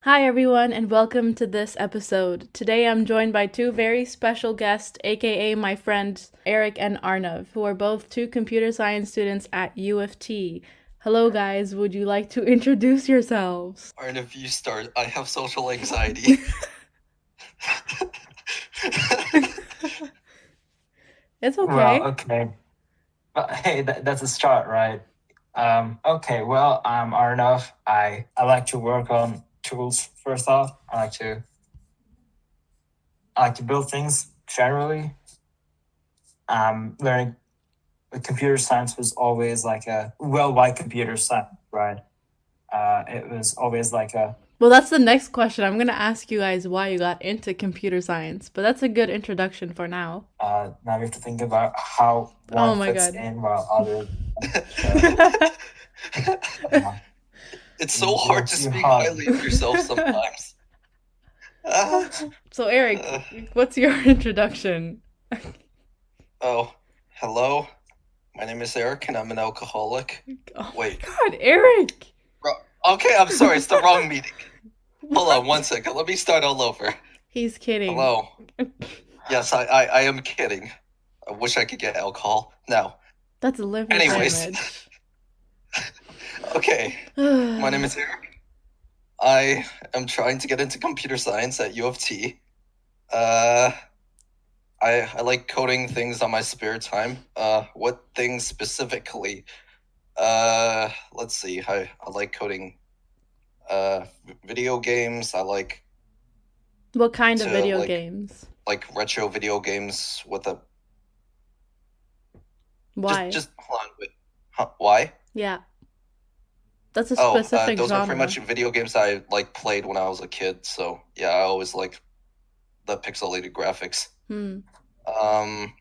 Hi, everyone, and welcome to this episode. Today I'm joined by two very special guests, aka my friends Eric and Arnav, who are both two computer science students at U of T. Hello, guys. Would you like to introduce yourselves? Arnav, you start. I have social anxiety. It's Well, okay. okay. But hey, that's a start, right? Okay, well, I'm Arnav. I like to work on tools first off. I like to build things generally. Learning computer science was always like a why computer science, right? It was always like a Well, that's the next question. I'm going to ask you guys why you got into computer science, but that's a good introduction for now. now we have to think about how Oh one my fits god. in while others. So uh, It's so hard you'll to see speak how. highly of yourself sometimes. Ah, So, Eric, uh, what's your introduction? oh, hello. My name is Eric, and I'm an alcoholic. Oh my Wait. god, Eric! Okay, I'm sorry. It's the wrong meeting. Hold on one second. Let me start all over. He's kidding. Hello. Yes, I am kidding. I wish I could get alcohol. Now, That's liver anyways. damage. Okay. My name is Eric. I am trying to get into computer science at U of T. Uh, I like coding things on my spare time. What things specifically? Let's see. I like coding video games. I like What kind of to video games? like retro video games with a Why? just hold on. Wait. Why? Yeah. That's a Oh, specific those are pretty genre. much video games I like played when I was a kid. So yeah, I always like the pixelated graphics. Hmm. Um,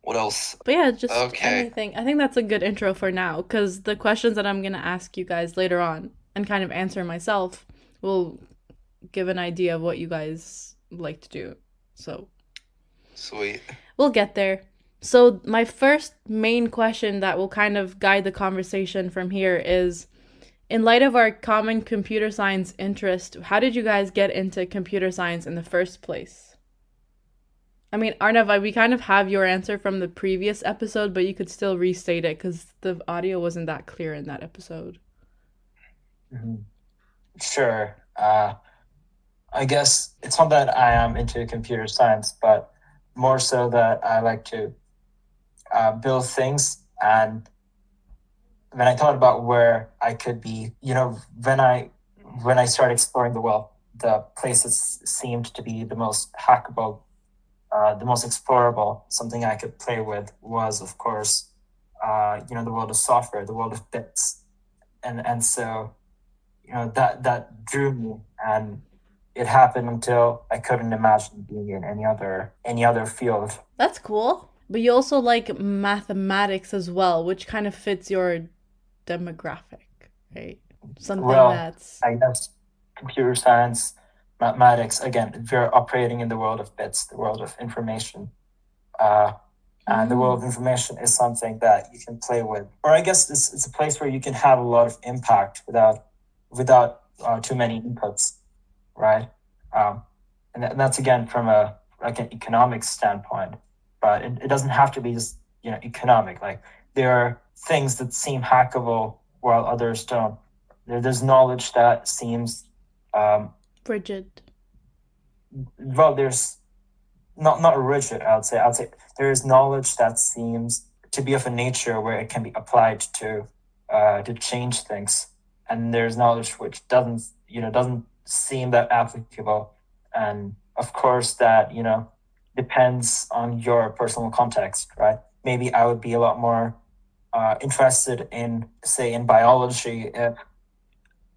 what else? But yeah, just Okay. anything. I think that's a good intro for now, because the questions that I'm going to ask you guys later on and kind of answer myself will give an idea of what you guys like to do. So Sweet. we'll get there. So, my first main question that will kind of guide the conversation from here is, in light of our common computer science interest, how did you guys get into computer science in the first place? I mean, Arnav, we kind of have your answer from the previous episode, but you could still restate it because the audio wasn't that clear in that episode. Mhm. Sure. I guess it's not that I am into computer science, but more so that I like to build things. And when I thought about where I could be, when I started exploring the world, the places seemed to be the most hackable, the most explorable. Something I could play with was, of course, the world of software, the world of bits, and so that drew me, and it happened until I couldn't imagine being in any other field. That's cool. But you also like mathematics as well, which kind of fits your demographic, right? Something Well, that's. I guess computer science, mathematics, again, we're operating in the world of bits, the world of information. Uh, and the world of information is something that you can play with, or I guess it's a place where you can have a lot of impact without too many inputs, right? Um, and that's again from an economic standpoint, but it doesn't have to be just economic. Like there are things that seem hackable while others don't. There's knowledge that seems Frigid. there's not rigid. I would say there is knowledge that seems to be of a nature where it can be applied to change things, and there's knowledge which doesn't seem that applicable, and of course that depends on your personal context, right? Maybe I would be a lot more interested in, say, in biology if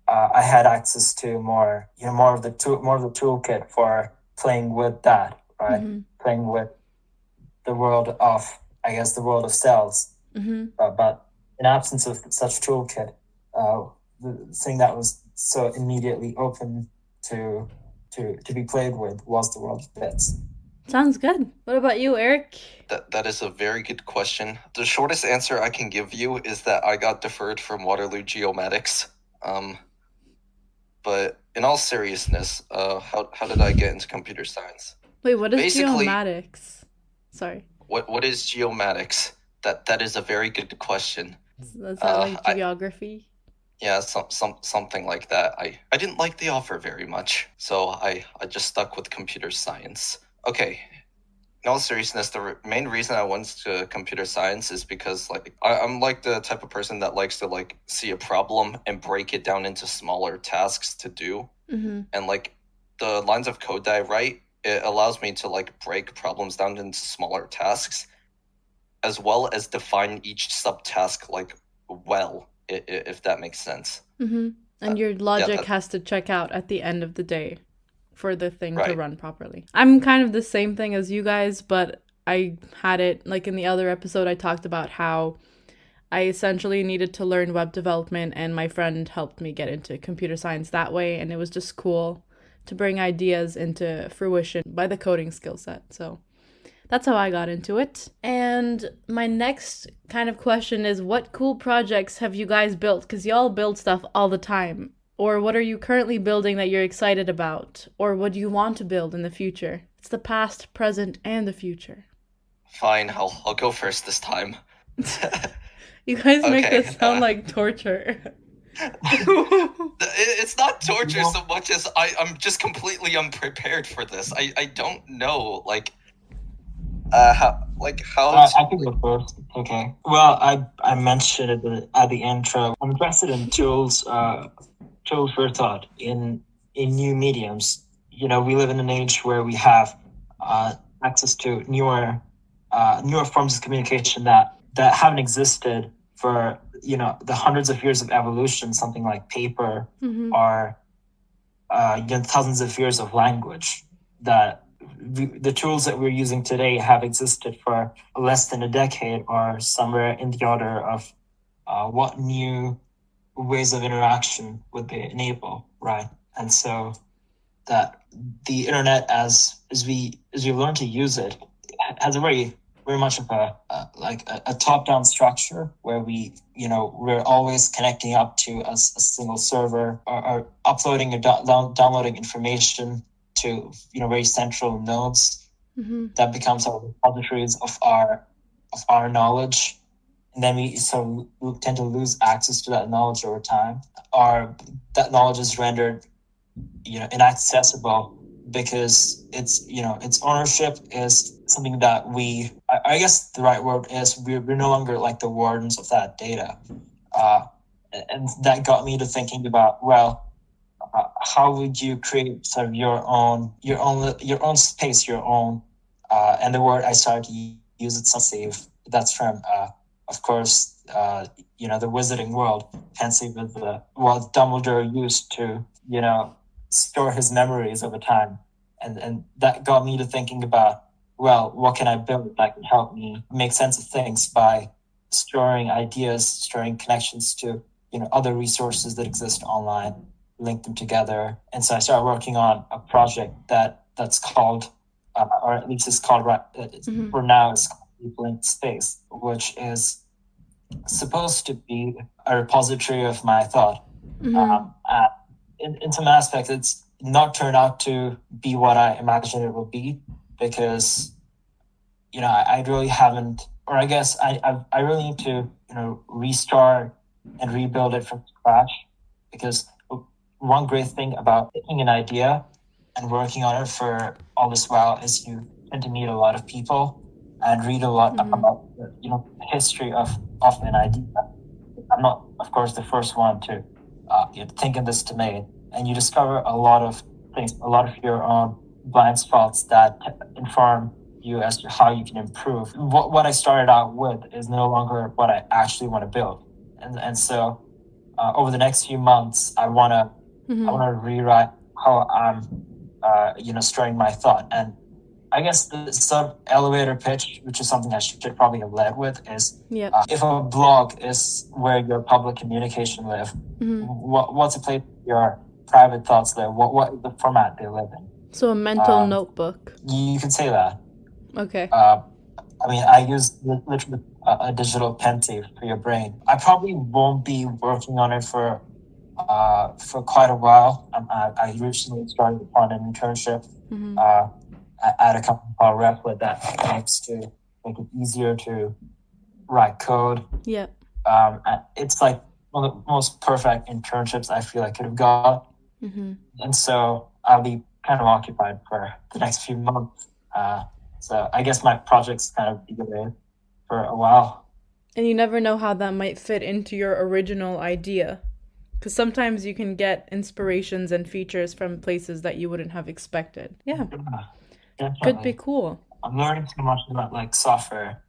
I had access to more of the toolkit for playing with that, right? Mm-hmm. Playing with the world of, I guess, the world of cells. Mm-hmm. But in absence of such toolkit, the thing that was so immediately open to to be played with was the world of bits. Sounds good. What about you, Eric? That is a very good question. The shortest answer I can give you is that I got deferred from Waterloo Geomatics. Um, But in all seriousness, how did I get into computer science? Wait, what is Basically, geomatics? Sorry. what is geomatics? That is a very good question. Is that like I geography? Yeah, something like that. I didn't like the offer very much, so I just stuck with computer science. Okay, in all seriousness, the main reason I went to computer science is because like I'm like the type of person that likes to like see a problem and break it down into smaller tasks to do. Mm-hmm. And like the lines of code that I write, it allows me to like break problems down into smaller tasks, as well as define each subtask like well, if that makes sense. Mm-hmm. And your Yeah, logic has to check out at the end of the day for the thing to right. run properly. I'm kind of the same thing as you guys, but I had it like in the other episode I talked about how I essentially needed to learn web development, and my friend helped me get into computer science that way, and it was just cool to bring ideas into fruition by the coding skill set. So that's how I got into it. And my next kind of question is, what cool projects have you guys built? Because y'all build stuff all the time. Or what are you currently building that you're excited about? Or what do you want to build in the future? It's the past, present, and the future. Fine, I'll go first this time. You guys make Okay, this sound like torture. It's not torture so much as I'm just completely unprepared for this. I don't know how I can go first. Okay. Well, I mentioned at the intro. I'm interested in tools for thought in new mediums. You know, we live in an age where we have access to newer forms of communication that haven't existed for the hundreds of years of evolution. Something like paper, Mm-hmm. or thousands of years of language. That the tools that we're using today have existed for less than a decade, or somewhere in the order of what new ways of interaction would they enable, right? And so that the internet, as we learn to use it, has a very much of a top-down structure where we're always connecting up to a single server, or uploading or downloading information to very central nodes. Mm-hmm. That becomes our repositories of our knowledge, and then we tend to lose access to that knowledge over time, or that knowledge is rendered inaccessible because its ownership is something that I guess the right word is we're no longer like the wardens of that data, and that got me to thinking about, well, how would you create sort of your own space, and the word I started to use it, Pensieve. That's from of course the Wizarding World. Pensieve is what Dumbledore used to store his memories over time, and that got me to thinking about, well, what can I build that can help me make sense of things by storing ideas, storing connections to other resources that exist online, link them together. And so I started working on a project that's called, or at least it's called for now, it's called Deep Linked Space, which is supposed to be a repository of my thought. Mm-hmm. In some aspects, it's not turned out to be what I imagined it would be, because I really haven't, or I guess I really need to restart and rebuild it from scratch, because one great thing about picking an idea and working on it for all this while is you tend to meet a lot of people and read a lot about the history of an idea. I'm not, of course, the first one to think of this domain, and you discover a lot of things, a lot of your own blind spots that inform you as to how you can improve. What I started out with is no longer what I actually want to build, and so over the next few months, I want to rewrite how I'm storing my thought. And I guess the sub elevator pitch, which is something I should probably have led with, is if a blog is where your public communication live, what's a place your private thoughts live? What is the format they live in? So a mental notebook. You can say that. Okay. I mean, I use literally a digital Pensieve for your brain. I probably won't be working on it for for quite a while. I recently started on an internship Mm-hmm. at a company called Replit that aims to make it easier to write code. Yeah. It's like one of the most perfect internships I feel I could have got. Mm-hmm. And so I'll be kind of occupied for the next few months. So I guess my project's kind of delayed for a while. And you never know how that might fit into your original idea. Because sometimes you can get inspirations and features from places that you wouldn't have expected. Yeah, Yeah, could be definitely. cool. I'm learning so much about like software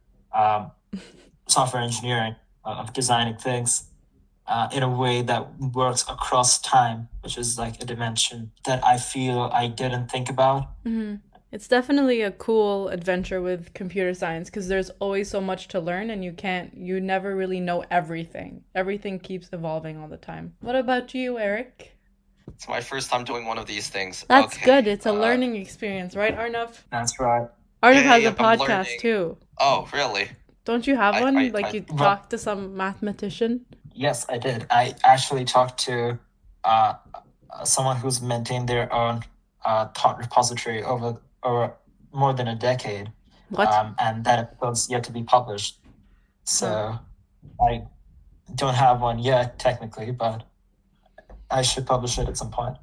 engineering, of designing things in a way that works across time, which is like a dimension that I feel I didn't think about. Mm-hmm. It's definitely a cool adventure with computer science because there's always so much to learn and you never really know everything. Everything keeps evolving all the time. What about you, Eric? It's my first time doing one of these things. That's Okay. good. It's a learning experience, right, Arnav? That's right. Arnav Yeah, has yeah, a I'm podcast learning. too. Oh, really? Don't you have I- one? I- Like I- you Well- talk to some mathematician? Yes, I did. I actually talked to uh, someone who's maintained their own thought repository over more than a decade, What? and that episode's yet to be published. So I don't have one yet, technically, but I should publish it at some point.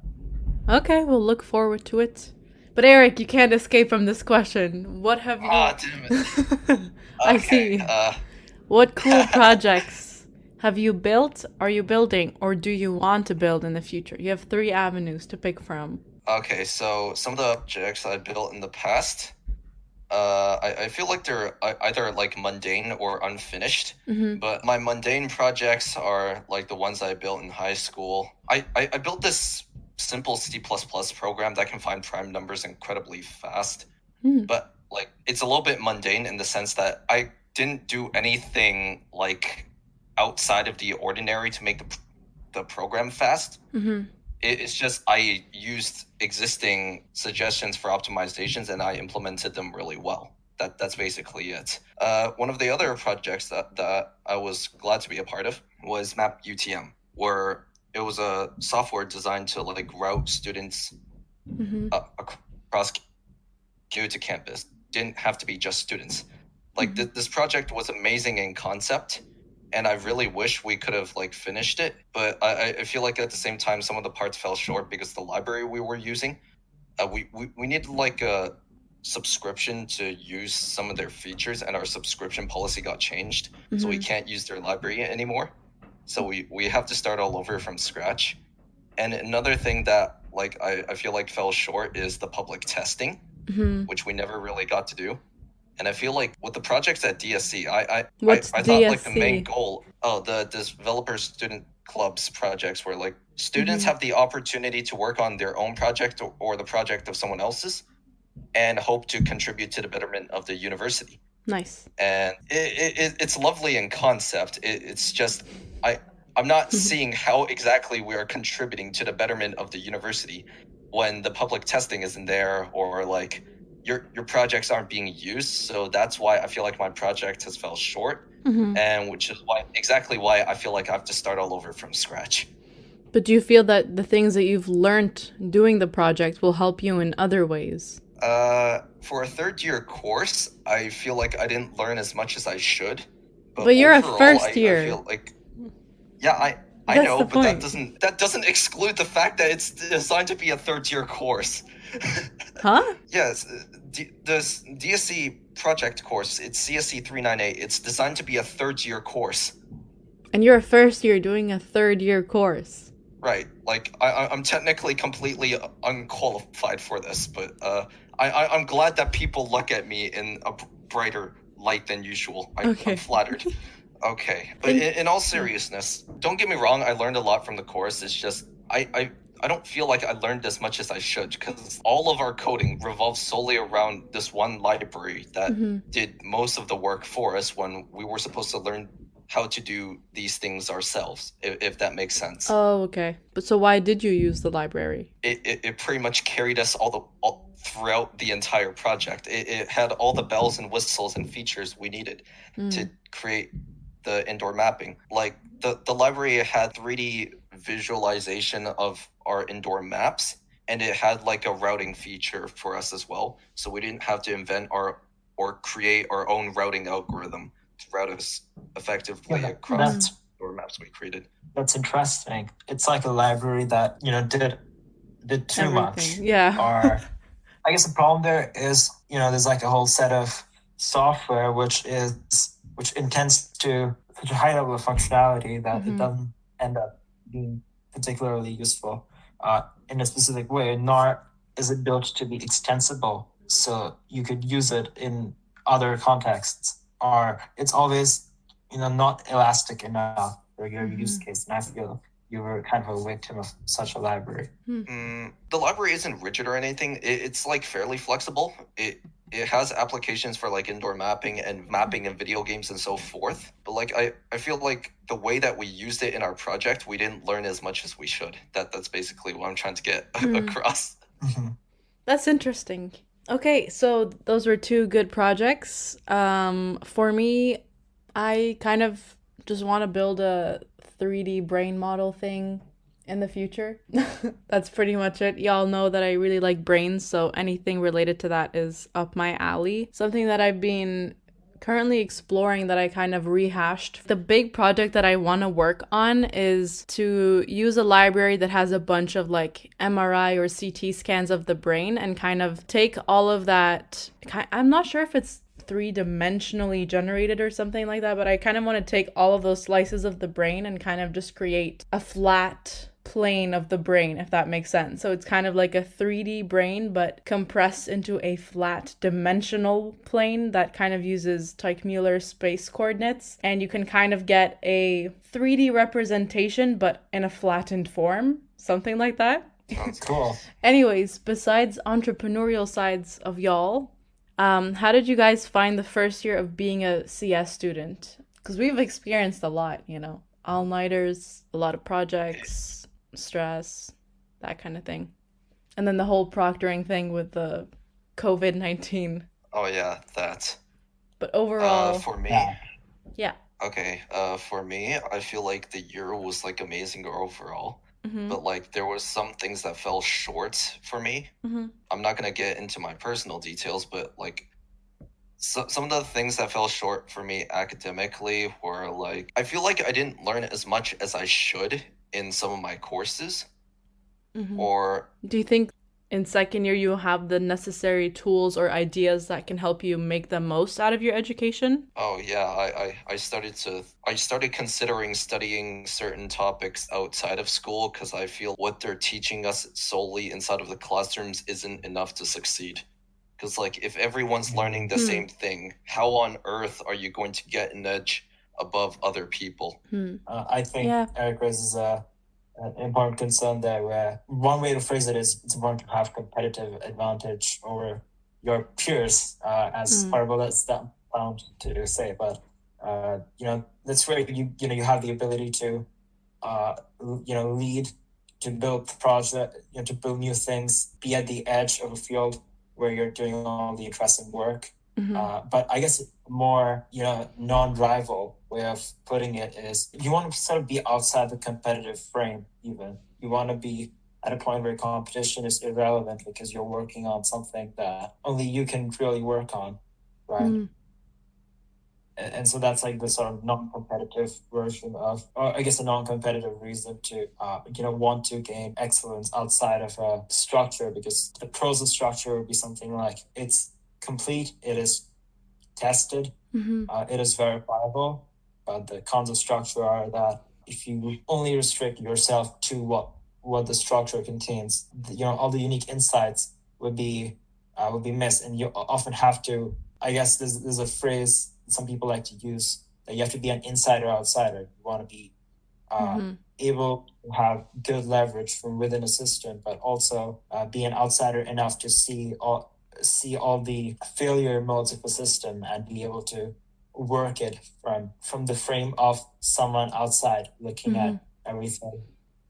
Okay, we'll look forward to it. But Eric, you can't escape from this question. What have you... Ah, damn it. I Okay, see. What cool projects have you built, are you building, or do you want to build in the future? You have 3 avenues to pick from. Okay, so some of the objects I built in the past, I feel like they're either like mundane or unfinished. Mm-hmm. But my mundane projects are like the ones I built in high school. I built this simple C++ program that can find prime numbers incredibly fast. Hmm. But like it's a little bit mundane in the sense that I didn't do anything like outside of the ordinary to make the program fast. Mm-hmm. It's just I used existing suggestions for optimizations and I implemented them really well. That's basically it. One of the other projects that I was glad to be a part of was Map UTM, where it was a software designed to like route students Mm-hmm. across to campus. Didn't have to be just students. Like this project was amazing in concept, and I really wish we could have like finished it. But I feel like at the same time some of the parts fell short because the library we were using, we needed like a subscription to use some of their features, and our subscription policy got changed, so we can't use their library anymore. So we have to start all over from scratch. And another thing that like I feel like fell short is the public testing, Mm-hmm. which we never really got to do. And I feel like with the projects at DSC, I What's thought like the main DSC? goal, the developer student clubs projects where like students have the opportunity to work on their own project or the project of someone else's and hope to contribute to the betterment of the university. Nice. And it's lovely in concept. It's just I'm not seeing how exactly we are contributing to the betterment of the university when the public testing isn't there or like your projects aren't being used. So that's why I feel like my project has fell short, Mm-hmm. and which is exactly why I feel like I have to start all over from scratch. But do you feel that the things that you've learned doing the project will help you in other ways? For a third year course, I feel like I didn't learn as much as I should. But you're a overall, first year. I feel like, yeah, I That's know, the but point. that doesn't exclude the fact that it's designed to be a third year course. Huh? Yes, this DSC project course, it's CSC 398. It's designed to be a third year course. And you're a first year doing a 3rd year course. Right, like I'm technically completely unqualified for this, but I'm glad that people look at me in a brighter light than usual. Okay. I'm flattered. Okay, but in all seriousness, don't get me wrong, I learned a lot from the course. It's just I don't feel like I learned as much as I should because all of our coding revolves solely around this one library that Mm-hmm. did most of the work for us when we were supposed to learn how to do these things ourselves, if that makes sense. Oh, okay. But so why did you use the library? It pretty much carried us all throughout the entire project. It had all the bells and whistles and features we needed to create the indoor mapping. Like the library had 3D visualization of our indoor maps, and it had like a routing feature for us as well. So we didn't have to invent or create our own routing algorithm to route us effectively across That's indoor maps we created. that's interesting. It's like a library that did too much. Everything. Yeah. Or I guess the problem there is, there's like a whole set of software which intends to such a high level of functionality that it doesn't end up being particularly useful in a specific way, nor is it built to be extensible so you could use it in other contexts, or it's always not elastic enough for your use case. And I feel you were kind of a victim of such a library. The library isn't rigid or anything. It's like fairly flexible. It has applications for like indoor mapping and mapping in video games and so forth. But like I feel like the way that we used it in our project, we didn't learn as much as we should. That's basically what I'm trying to get across. That's interesting. Okay, so those were two good projects. For me, I kind of just want to build a 3D brain model thing in the future. That's pretty much it. Y'all know that I really like brains, so anything related to that is up my alley. Something that I've been currently exploring that I kind of rehashed. The big project that I want to work on is to use a library that has a bunch of like MRI or CT scans of the brain and kind of take all of that. I'm not sure if it's three-dimensionally generated or something like that, but I kind of want to take all of those slices of the brain and kind of just create a flat plane of the brain, if that makes sense. So it's kind of like a 3D brain, but compressed into a flat dimensional plane that kind of uses Teichmuller space coordinates. And you can kind of get a 3D representation, but in a flattened form, something like that. Cool. Anyways, besides entrepreneurial sides of y'all, how did you guys find the first year of being a CS student? Because we've experienced a lot, all-nighters, a lot of projects, stress, that kind of thing. And then the whole proctoring thing with the COVID-19. Oh yeah, that. But overall, for me, yeah. Okay, for me, I feel like the year was like amazing overall. But like there was some things that fell short for me. I'm not gonna get into my personal details, but like some of the things that fell short for me academically were like I feel like I didn't learn as much as I should in some of my courses. Or do you think in second year you have the necessary tools or ideas that can help you make the most out of your education? Oh yeah, I started considering studying certain topics outside of school because I feel what they're teaching us solely inside of the classrooms isn't enough to succeed. Because like if everyone's learning the same thing, how on earth are you going to get an edge above other people? I think Eric raises an important concern there, where one way to phrase it is it's important to have competitive advantage over your peers, as horrible as that sounds to say, but that's where you have the ability to lead, to build project, to build new things, be at the edge of a field where you're doing all the interesting work. But I guess more non-rival way of putting it is you want to sort of be outside the competitive frame. Even you want to be at a point where competition is irrelevant because you're working on something that only you can really work on, right? And so that's like the sort of non-competitive version of, or I guess a non-competitive reason to want to gain excellence outside of a structure, because the pros of structure would be something like it's complete, it is tested, it is verifiable. But the cons of structure are that if you only restrict yourself to what the structure contains, all the unique insights would be missed, and you often have to. I guess there's a phrase some people like to use that you have to be an insider outsider. You want to be able to have good leverage from within a system, but also be an outsider enough to see all the failure modes of a system and be able to work it from the frame of someone outside looking at everything,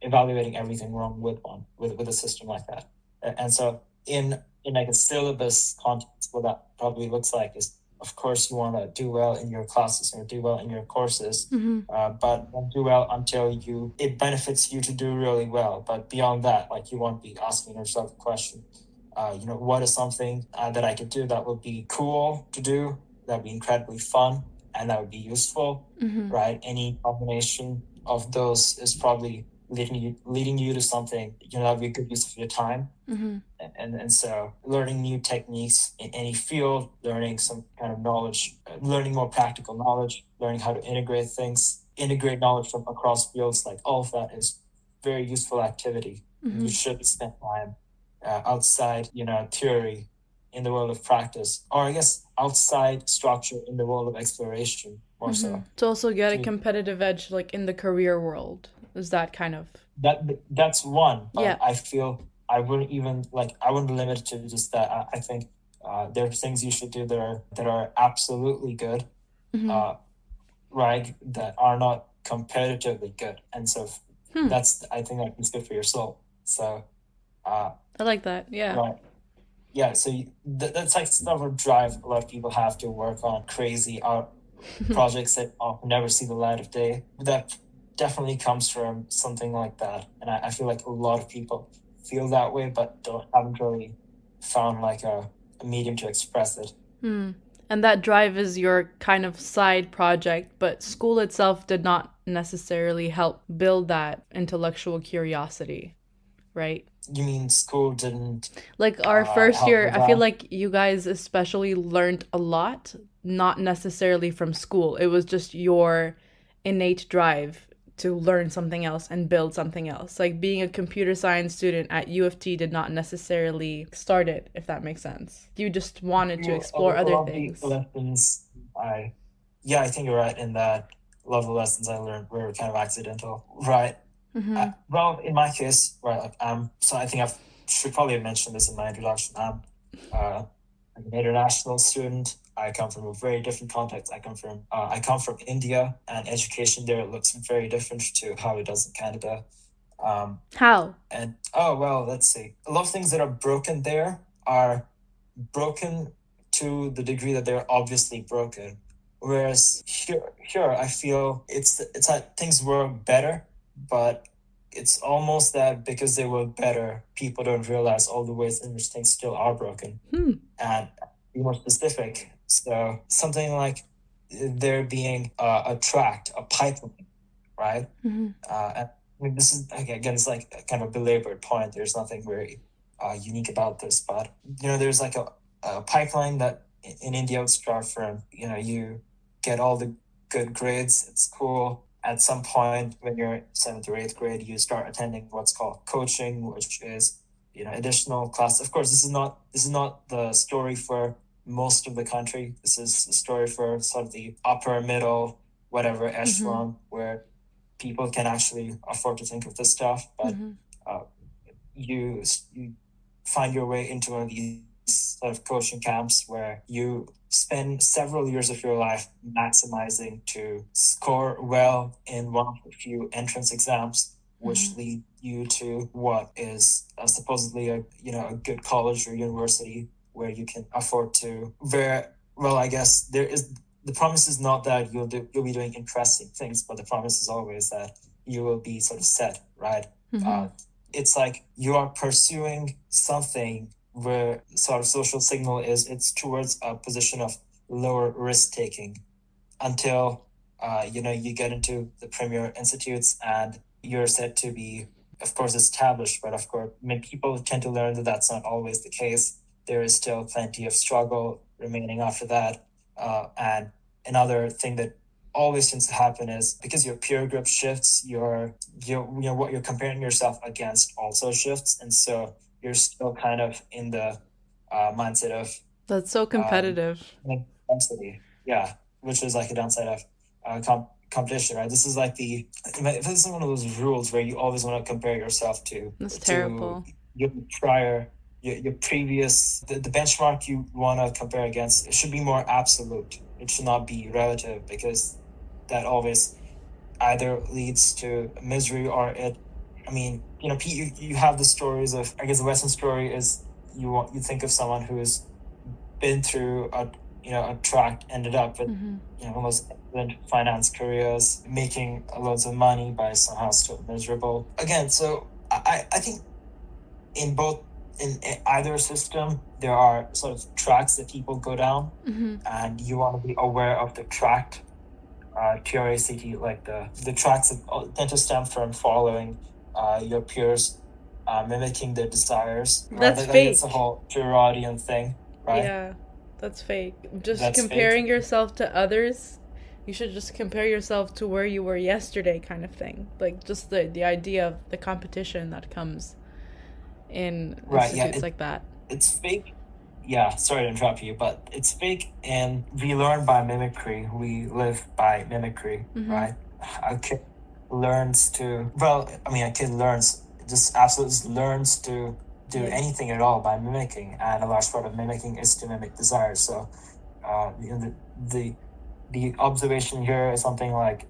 evaluating everything wrong with a system like that. And so in like a syllabus context, what that probably looks like is of course you want to do well in your classes or do well in your courses, Mm-hmm. but don't do well until it benefits you to do really well. But beyond that, like, you won't be asking yourself a question, what is something that I could do that would be cool to do, that would be incredibly fun, and that would be useful, Mm-hmm. right? Any combination of those is probably leading you to something, that would be a good use of your time. Mm-hmm. And so learning new techniques in any field, learning some kind of knowledge, learning more practical knowledge, learning how to integrate knowledge from across fields, like all of that is very useful activity. Mm-hmm. You should spend time outside, theory in the world of practice, or I guess outside structure in the world of exploration more so. To also get a competitive edge, like in the career world. Is that kind of... That's one. Yeah. I feel I wouldn't limit it to just that. I think there are things you should do that are absolutely good, right? That are not competitively good, and so I think that is good for your soul. So I like that. Yeah. Right. Yeah. So that's like stuff of drive a lot of people have to work on crazy art projects that never see the light of day. That definitely comes from something like that, and I feel like a lot of people feel that way, but haven't really found like a medium to express it. And that drive is your kind of side project, but school itself did not necessarily help build that intellectual curiosity, right? You mean school didn't? Like our first year, I feel like you guys especially learned a lot, not necessarily from school. It was just your innate drive to learn something else and build something else. Like being a computer science student at U of T did not necessarily start it, if that makes sense. You just wanted to explore other things. Lessons, I think you're right in that a lot of the lessons I learned were kind of accidental, right? Well, in my case, right, so I think I should probably have mentioned this in my introduction. I'm an international student. I come from a very different context. I come from India, and education there looks very different to how it does in Canada. How? And let's see. A lot of things that are broken there are broken to the degree that they're obviously broken. Whereas here I feel it's like things work better, but it's almost that because they work better, people don't realize all the ways in which things still are broken. And be more specific. So something like there being a tract, a pipeline, right? And I mean, this is, again, it's like a kind of a belabored point. There's nothing very unique about this, but there's like a pipeline that in India would start from, you get all the good grades at school. At some point when you're 7th or 8th grade, you start attending what's called coaching, which is additional class. Of course, this is not the story for most of the country. This is the story for sort of the upper middle, whatever echelon, where people can actually afford to think of this stuff. But you find your way into one of these sort of coaching camps where you spend several years of your life maximizing to score well in one of the few entrance exams, which lead you to what is supposedly a good college or university where you can afford to. I guess the promise is not that you'll be doing interesting things, but the promise is always that you will be sort of set, right? It's like you are pursuing something where sort of social signal it's towards a position of lower risk taking until you get into the premier institutes and you're said to be, of course, established. But of course, people tend to learn that that's not always the case. There is still plenty of struggle remaining after that. And another thing that always tends to happen is because your peer group shifts, what you're comparing yourself against also shifts, and so you're still kind of in the mindset of that's so competitive. Yeah, which is like a downside of competition, right? This is like this is one of those rules where you always want to compare yourself to. That's terrible. Your previous the benchmark you want to compare against. It should be more absolute. It should not be relative, because that always either leads to misery or you have the stories of, I guess the Western story is you think of someone who's been through a track ended up with Mm-hmm. almost excellent finance careers, making loads of money, but somehow still miserable. Again, so I think in either system there are sort of tracks that people go down, Mm-hmm. and you want to be aware of the track TRACT, like the tracks that tend to stem from following your peers, mimicking their desires. Right? That's That's the fake. whole Girardian thing, right? Yeah, that's fake. Just That's fake. comparing yourself to others. You should just compare yourself to where you were yesterday, kind of thing. Like just the idea of the competition that comes in Right, yeah, institutes like that. It's fake. Yeah, sorry to interrupt you, but it's fake, and we learn by mimicry. We live by mimicry, Mm-hmm. right? A kid learns to, well, I mean, a kid learns, just absolutely learns to do Yeah. anything at all by mimicking, and a large part of mimicking is to mimic desires. So, the observation here is something like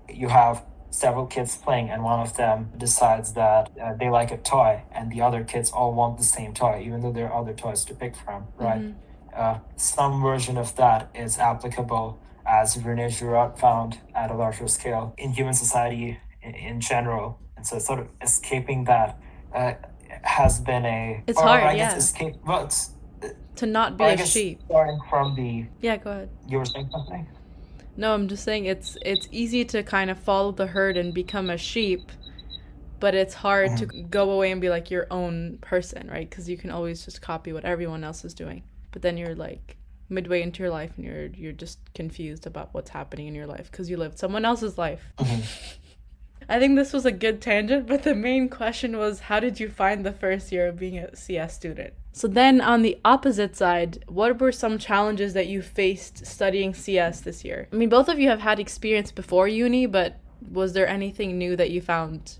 you have several kids playing, and one of them decides that they like a toy, and the other kids all want the same toy, even though there are other toys to pick from, right? Mm-hmm. Some version of that is applicable, as Rene Girard found, at a larger scale in human society in general. And so, sort of escaping that has been It's hard, I guess yeah. escape. Well, it's, To not be I a guess sheep. starting from the. Yeah, go ahead. You were saying something? No, I'm just saying it's easy to kind of follow the herd and become a sheep, but it's hard to go away and be like your own person, right? Because you can always just copy what everyone else is doing. But then you're like midway into your life and you're just confused about what's happening in your life because you lived someone else's life. I think this was a good tangent, but the main question was, how did you find the first year of being a CS student? So then on the opposite side, what were some challenges that you faced studying CS this year? I mean, both of you have had experience before uni, but was there anything new that you found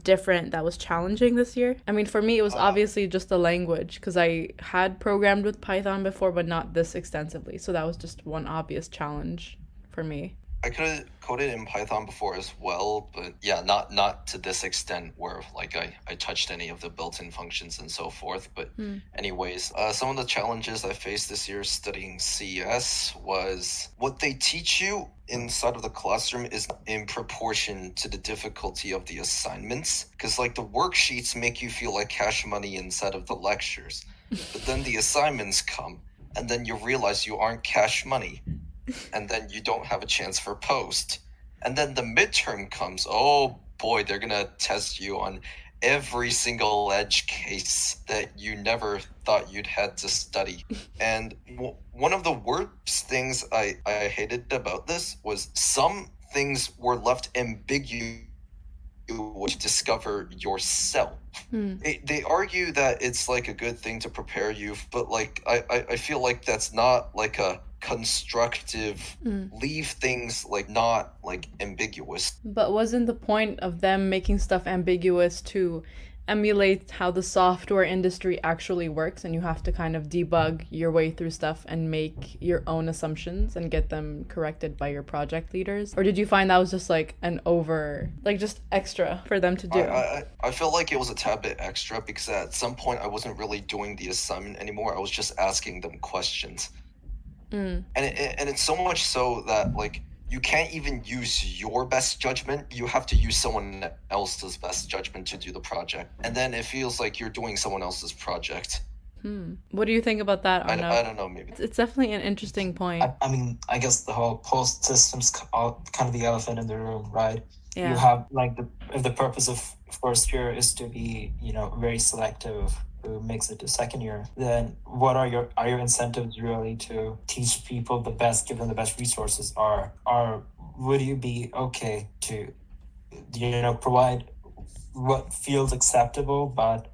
different that was challenging this year? I mean, for me, it was obviously just the language, because I had programmed with Python before, but not this extensively. So that was just one obvious challenge for me. I could have coded in Python before as well, but yeah, not to this extent where like I touched any of the built-in functions and so forth. But anyways, some of the challenges I faced this year studying CS was what they teach you inside of the classroom is in proportion to the difficulty of the assignments. Because like the worksheets make you feel like cash money inside of the lectures, but then the assignments come, and then you realize you aren't cash money. And then you don't have a chance for post. And then the midterm comes. Oh boy, they're gonna test you on every single edge case that you never thought you'd had to study. And one of the worst things I hated about this was some things were left ambiguous to discover yourself. They argue that it's like a good thing to prepare you, but like I feel like that's not like a constructive leave things like not like ambiguous. But wasn't the point of them making stuff ambiguous to emulate how the software industry actually works, and you have to kind of debug your way through stuff and make your own assumptions and get them corrected by your project leaders? Or did you find that was just like an just extra for them to do? I felt like it was a tad bit extra because at some point I wasn't really doing the assignment anymore. I was just asking them questions. And it's so much so that like you can't even use your best judgment. You have to use someone else's best judgment to do the project. And then it feels like you're doing someone else's project. What do you think about that, Arnav? I don't know, maybe. It's definitely an interesting point. I mean, I guess the whole post system's kind of the elephant in the room, right? Yeah. You have like if the purpose of first year is to be, very selective who makes it to second year, then what are your incentives really to teach people the best, give them the best resources? Or would you be okay to provide what feels acceptable, but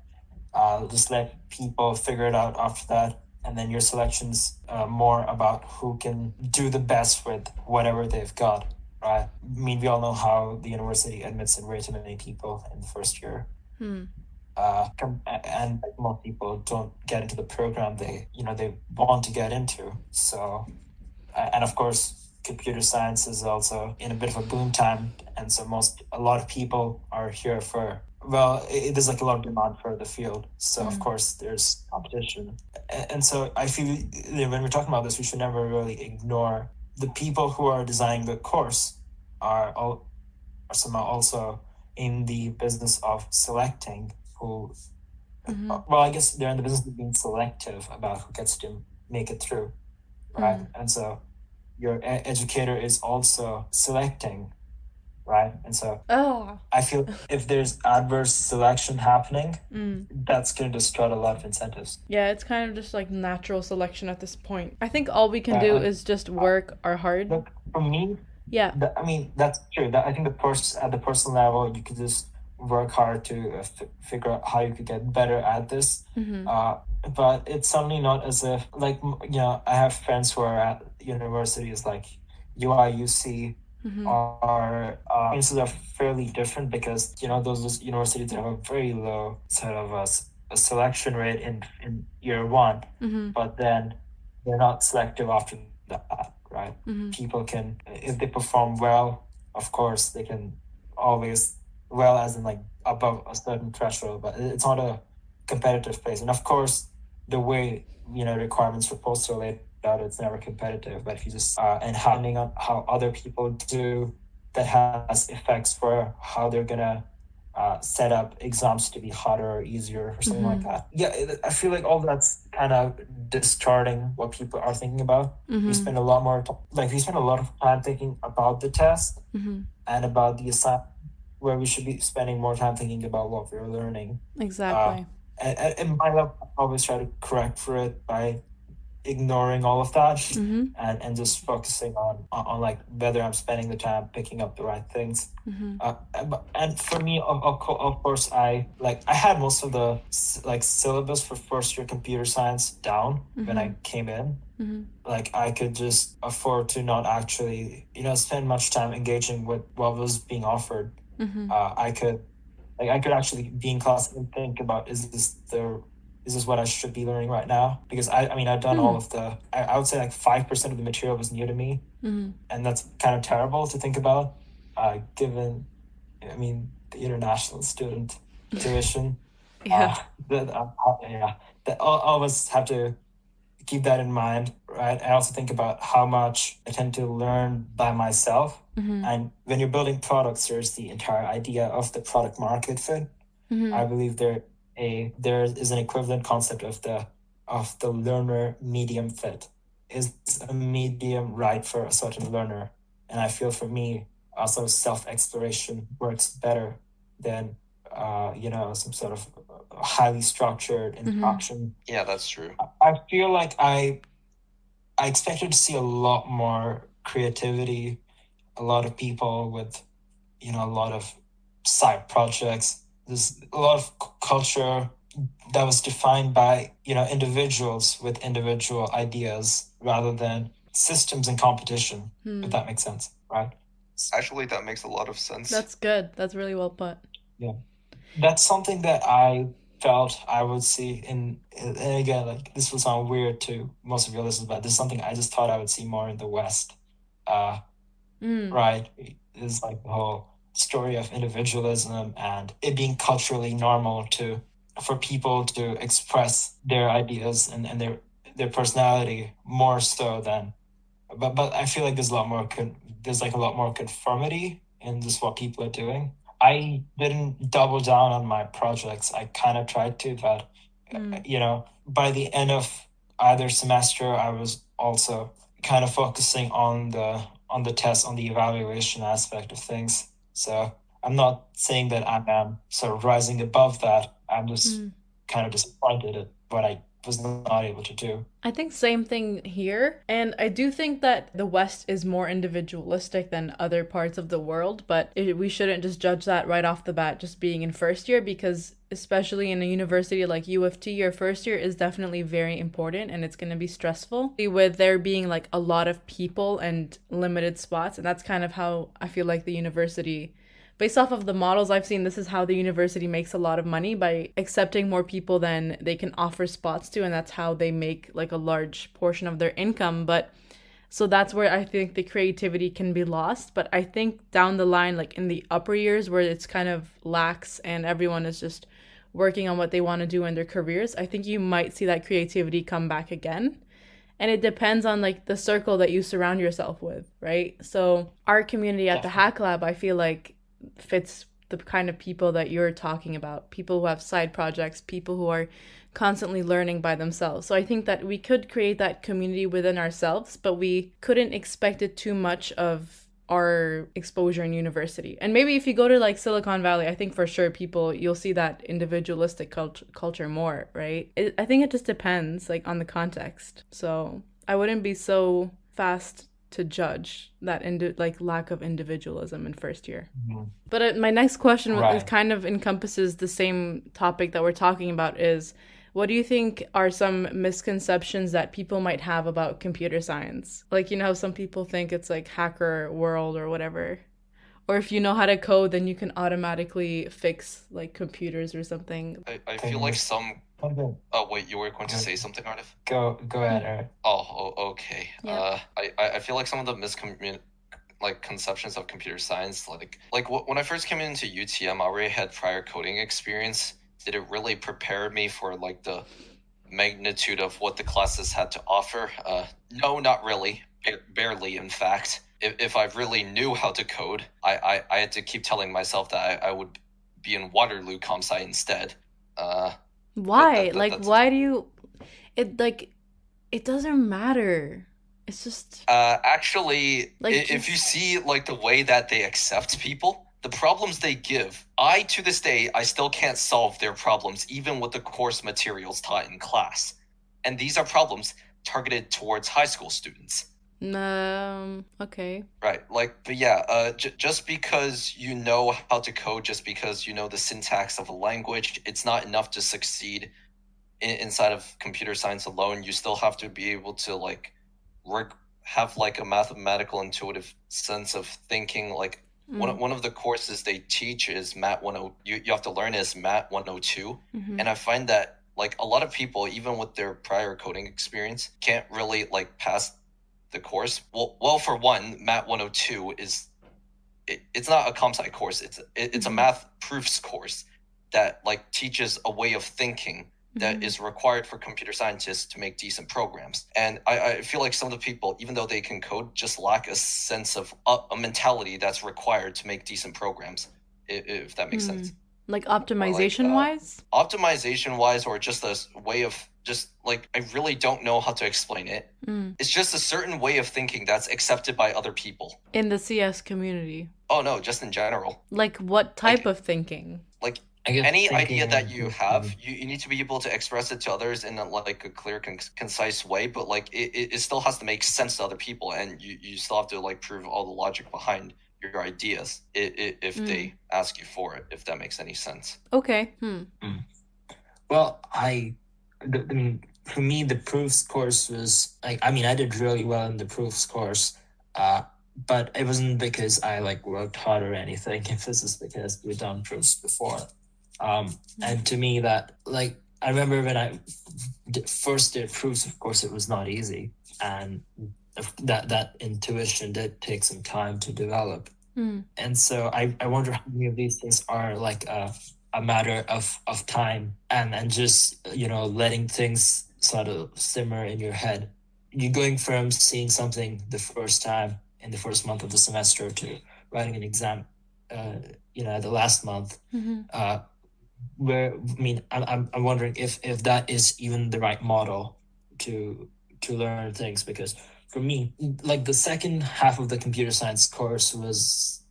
just let people figure it out after that, and then your selection's more about who can do the best with whatever they've got, right? I mean, we all know how the university admits in way too many people in the first year. And most people don't get into the program they want to get into. So, and of course, computer science is also in a bit of a boom time, and so a lot of people are here for well, there's like a lot of demand for the field, so of Mm. course there's competition. And so I feel when we're talking about this, we should never really ignore the people who are designing the course are somehow also in the business of selecting who. Mm-hmm. Well, I guess they're in the business of being selective about who gets to make it through, right? And so your educator is also selecting, right? And so Oh. I feel if there's adverse selection happening, Mm. that's going to destroy a lot of incentives. Yeah, it's kind of just like natural selection at this point. I think all we can Yeah, do and- is just work our hard. Look, for me, Yeah. I mean, that's true. That I think at the personal level, you could just work hard to figure out how you could get better at this. Mm-hmm. But it's certainly not as if, like, I have friends who are at universities like UI, UC, Mm-hmm. experiences are fairly different because, those universities have a very low sort of a selection rate in year one, Mm-hmm. but then they're not selective after that, right? Mm-hmm. People can, if they perform well, of course, they can always, well, as in like above a certain threshold, but it's not a competitive place. And of course, the way, requirements for posts are laid out, it's never competitive. But if you just, and depending on how other people do, that has effects for how they're going to set up exams to be harder or easier or something like that. Yeah, I feel like all that's kind of distorting what people are thinking about. Mm-hmm. We spend a lot more we spend a lot of time thinking about the test Mm-hmm. and about the assignment, where we should be spending more time thinking about what we're learning. Exactly. And my level, I always try to correct for it by ignoring all of that Mm-hmm. and just focusing on like whether I'm spending the time picking up the right things. Mm-hmm. And for me, of course, I had most of the syllabus for first year computer science down when I came in. Mm-hmm. Like I could just afford to not actually spend much time engaging with what was being offered. Mm-hmm. I could actually be in class and think about, is this what I should be learning right now? Because I've done all of the, I would say like 5% of the material was new to me. Mm-hmm. And that's kind of terrible to think about, given, the international student tuition. Yeah. That I always have to keep that in mind, right? I also think about how much I tend to learn by myself. Mm-hmm. And when you're building products, there's the entire idea of the product market fit. Mm-hmm. I believe there is an equivalent concept of the learner medium fit. Is a medium right for a certain learner? And I feel for me, also self-exploration works better than some sort of highly structured instruction. Yeah, that's true. I feel like I expected to see a lot more creativity, a lot of people with a lot of side projects. There's a lot of culture that was defined by individuals with individual ideas rather than systems and competition. If that makes sense, right? Actually, that makes a lot of sense. That's good. That's really well put. Yeah, that's something that I felt I would see and again, like, this will sound weird to most of your listeners, but this is something I just thought I would see more in the West. Right? It's like the whole story of individualism and it being culturally normal for people to express their ideas and their personality more so than, but I feel like there's a lot more conformity in just what people are doing. I didn't double down on my projects. I kind of tried to, but by the end of either semester, I was also kind of focusing on the test, on the evaluation aspect of things. So I'm not saying that I'm sort of rising above that. I'm just kind of disappointed at what I was not able to do. I think same thing here. And I do think that the West is more individualistic than other parts of the world, but we shouldn't just judge that right off the bat just being in first year, because especially in a university like U of T, your first year is definitely very important and it's going to be stressful with there being like a lot of people and limited spots. And that's kind of how I feel like the university, based off of the models I've seen, this is how the university makes a lot of money, by accepting more people than they can offer spots to, and that's how they make like a large portion of their income. But So that's where I think the creativity can be lost. But I think down the line, like in the upper years where it's kind of lax and everyone is just working on what they want to do in their careers, I think you might see that creativity come back again. And it depends on like the circle that you surround yourself with, right? So our community at the Hack Lab, I feel like fits the kind of people that you're talking about, people who have side projects, people who are constantly learning by themselves. So I think that we could create that community within ourselves, but we couldn't expect it too much of our exposure in university. And maybe if you go to like Silicon Valley, I think for sure you'll see that individualistic culture more, right? I think it just depends like on the context. So I wouldn't be so fast to judge that like lack of individualism in first year. Mm-hmm. But my next question is kind of encompasses the same topic that we're talking about is, what do you think are some misconceptions that people might have about computer science? Like, you know, some people think it's like hacker world or whatever. Or if you know how to code, then you can automatically fix like computers or something. I feel like some... Oh, wait, you were going to say something, Arif? Go ahead, Arif. Oh, okay. Yeah. I feel like some of the conceptions of computer science, like when I first came into UTM, I already had prior coding experience. Did it really prepare me for like the magnitude of what the classes had to offer? No, not really. Barely, in fact. If I really knew how to code, I had to keep telling myself that I would be in Waterloo Comp Sci instead. Why? Why do you... It doesn't matter. It's just... Actually, if you see like the way that they accept people, the problems they give, to this day, I still can't solve their problems, even with the course materials taught in class. And these are problems targeted towards high school students. Okay. Right, but yeah, just because you know how to code, just because you know the syntax of a language, it's not enough to succeed inside of computer science alone. You still have to be able to have like a mathematical intuitive sense of thinking. Like one of the courses they teach is Mat 102. You have to learn is Mat 102, and I find that like a lot of people, even with their prior coding experience, can't really like pass the course. Well, for one, Mat 102 it's not a comp sci course. It's a math proofs course that like teaches a way of thinking that is required for computer scientists to make decent programs. And I feel like some of the people, even though they can code, just lack a sense of a mentality that's required to make decent programs, if that makes sense. Like optimization-wise? Optimization-wise, or just a way of just like, I really don't know how to explain it. It's just a certain way of thinking that's accepted by other people. In the CS community? Oh, no, just in general. Like what type of thinking? Like any idea that you have, you need to be able to express it to others in a clear, concise way, but like it still has to make sense to other people, and you still have to like prove all the logic behind your ideas if they ask you for it, if that makes any sense. Okay. Well, for me, the proofs course was I did really well in the proofs course, but it wasn't because I like worked hard or anything. If this is because we've done proofs before, and to me that like I remember when I first did proofs, of course it was not easy, and that intuition did take some time to develop. And so I wonder how many of these things are like a matter of time and just, letting things sort of simmer in your head. You're going from seeing something the first time in the first month of the semester to writing an exam, the last month, I'm wondering if that is even the right model to learn things, because for me, like the second half of the computer science course was,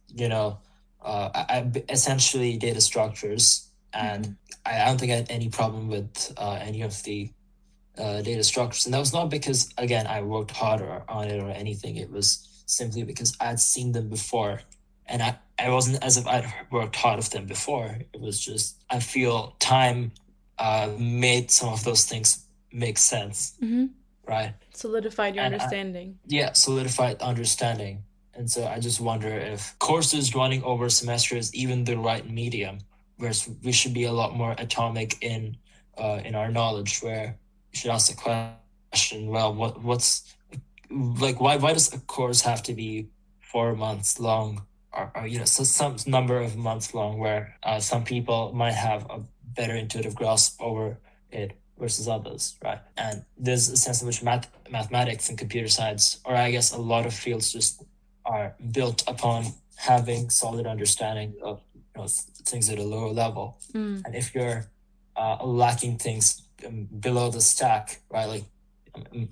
essentially data structures, and I don't think I had any problem with any of the data structures. And that was not because, again, I worked harder on it or anything. It was simply because I'd seen them before, and I wasn't as if I'd worked hard of them before. It was just, I feel time made some of those things make sense. Right. Solidified your understanding. Solidified understanding. And so I just wonder if courses running over semesters, even the right medium, where we should be a lot more atomic in our knowledge, where you should ask the question, well, what's like why does a course have to be 4 months long, or so some number of months long, where some people might have a better intuitive grasp over it versus others, right? And there's a sense in which mathematics and computer science, or I guess a lot of fields, just are built upon having solid understanding of things at a lower level. And if you're lacking things below the stack, right? Like,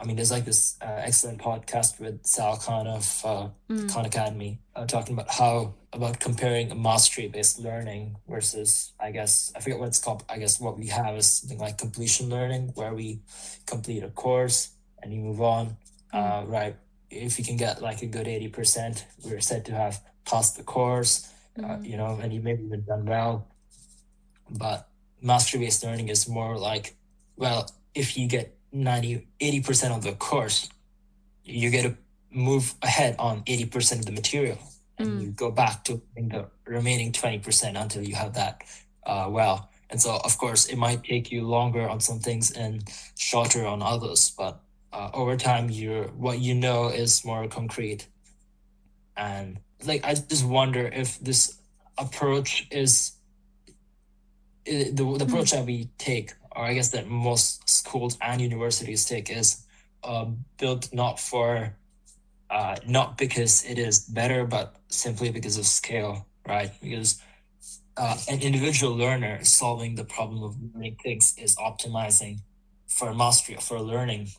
I mean, there's like this excellent podcast with Sal Khan of Khan Academy talking about comparing mastery-based learning versus, I guess, I forget what it's called. I guess what we have is something like completion learning, where we complete a course and you move on, right? If you can get like a good 80%, we're said to have passed the course, and you maybe even done well. But mastery-based learning is more like, well, if you get 80% of the course, you get to move ahead on 80% of the material, and you go back to the remaining 20% until you have that well. And so, of course, it might take you longer on some things and shorter on others, but over time, what you know is more concrete. And like, I just wonder if this approach is the approach that we take, or I guess that most schools and universities take, is built not because it is better, but simply because of scale, right? Because an individual learner solving the problem of learning things is optimizing for mastery, for learning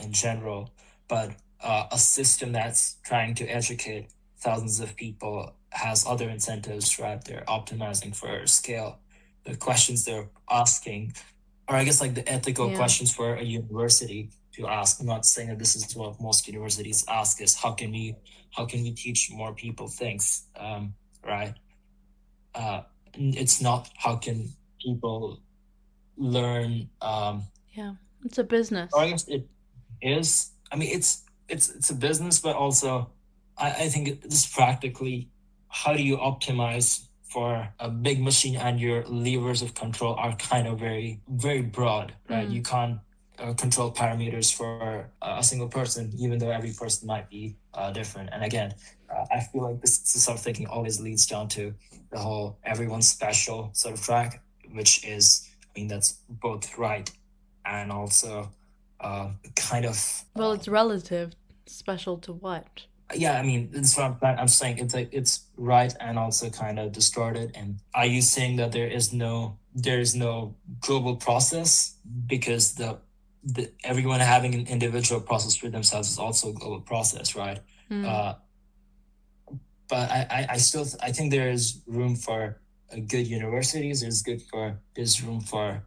in general. But a system that's trying to educate thousands of people has other incentives, right? They're optimizing for scale. The questions they're asking, or I guess like the ethical questions for a university to ask. I'm not saying that this is what most universities ask, is how can we teach more people things, right? It's not how can people learn. It's a business. Or I guess it is. I mean, it's a business, but also I think this practically, how do you optimize for a big machine, and your levers of control are kind of very, very broad, right? You can't control parameters for a single person, even though every person might be different. And again, I feel like this sort of thinking always leads down to the whole everyone's special sort of track, which is, I mean, that's both right and also kind of... Well, it's relative. Special to what? Yeah, I mean, that's what I'm saying. It's like, it's right and also kind of distorted. And are you saying that there is no global process, because the everyone having an individual process for themselves is also a global process, right? But I still think there is room for good universities. There's room for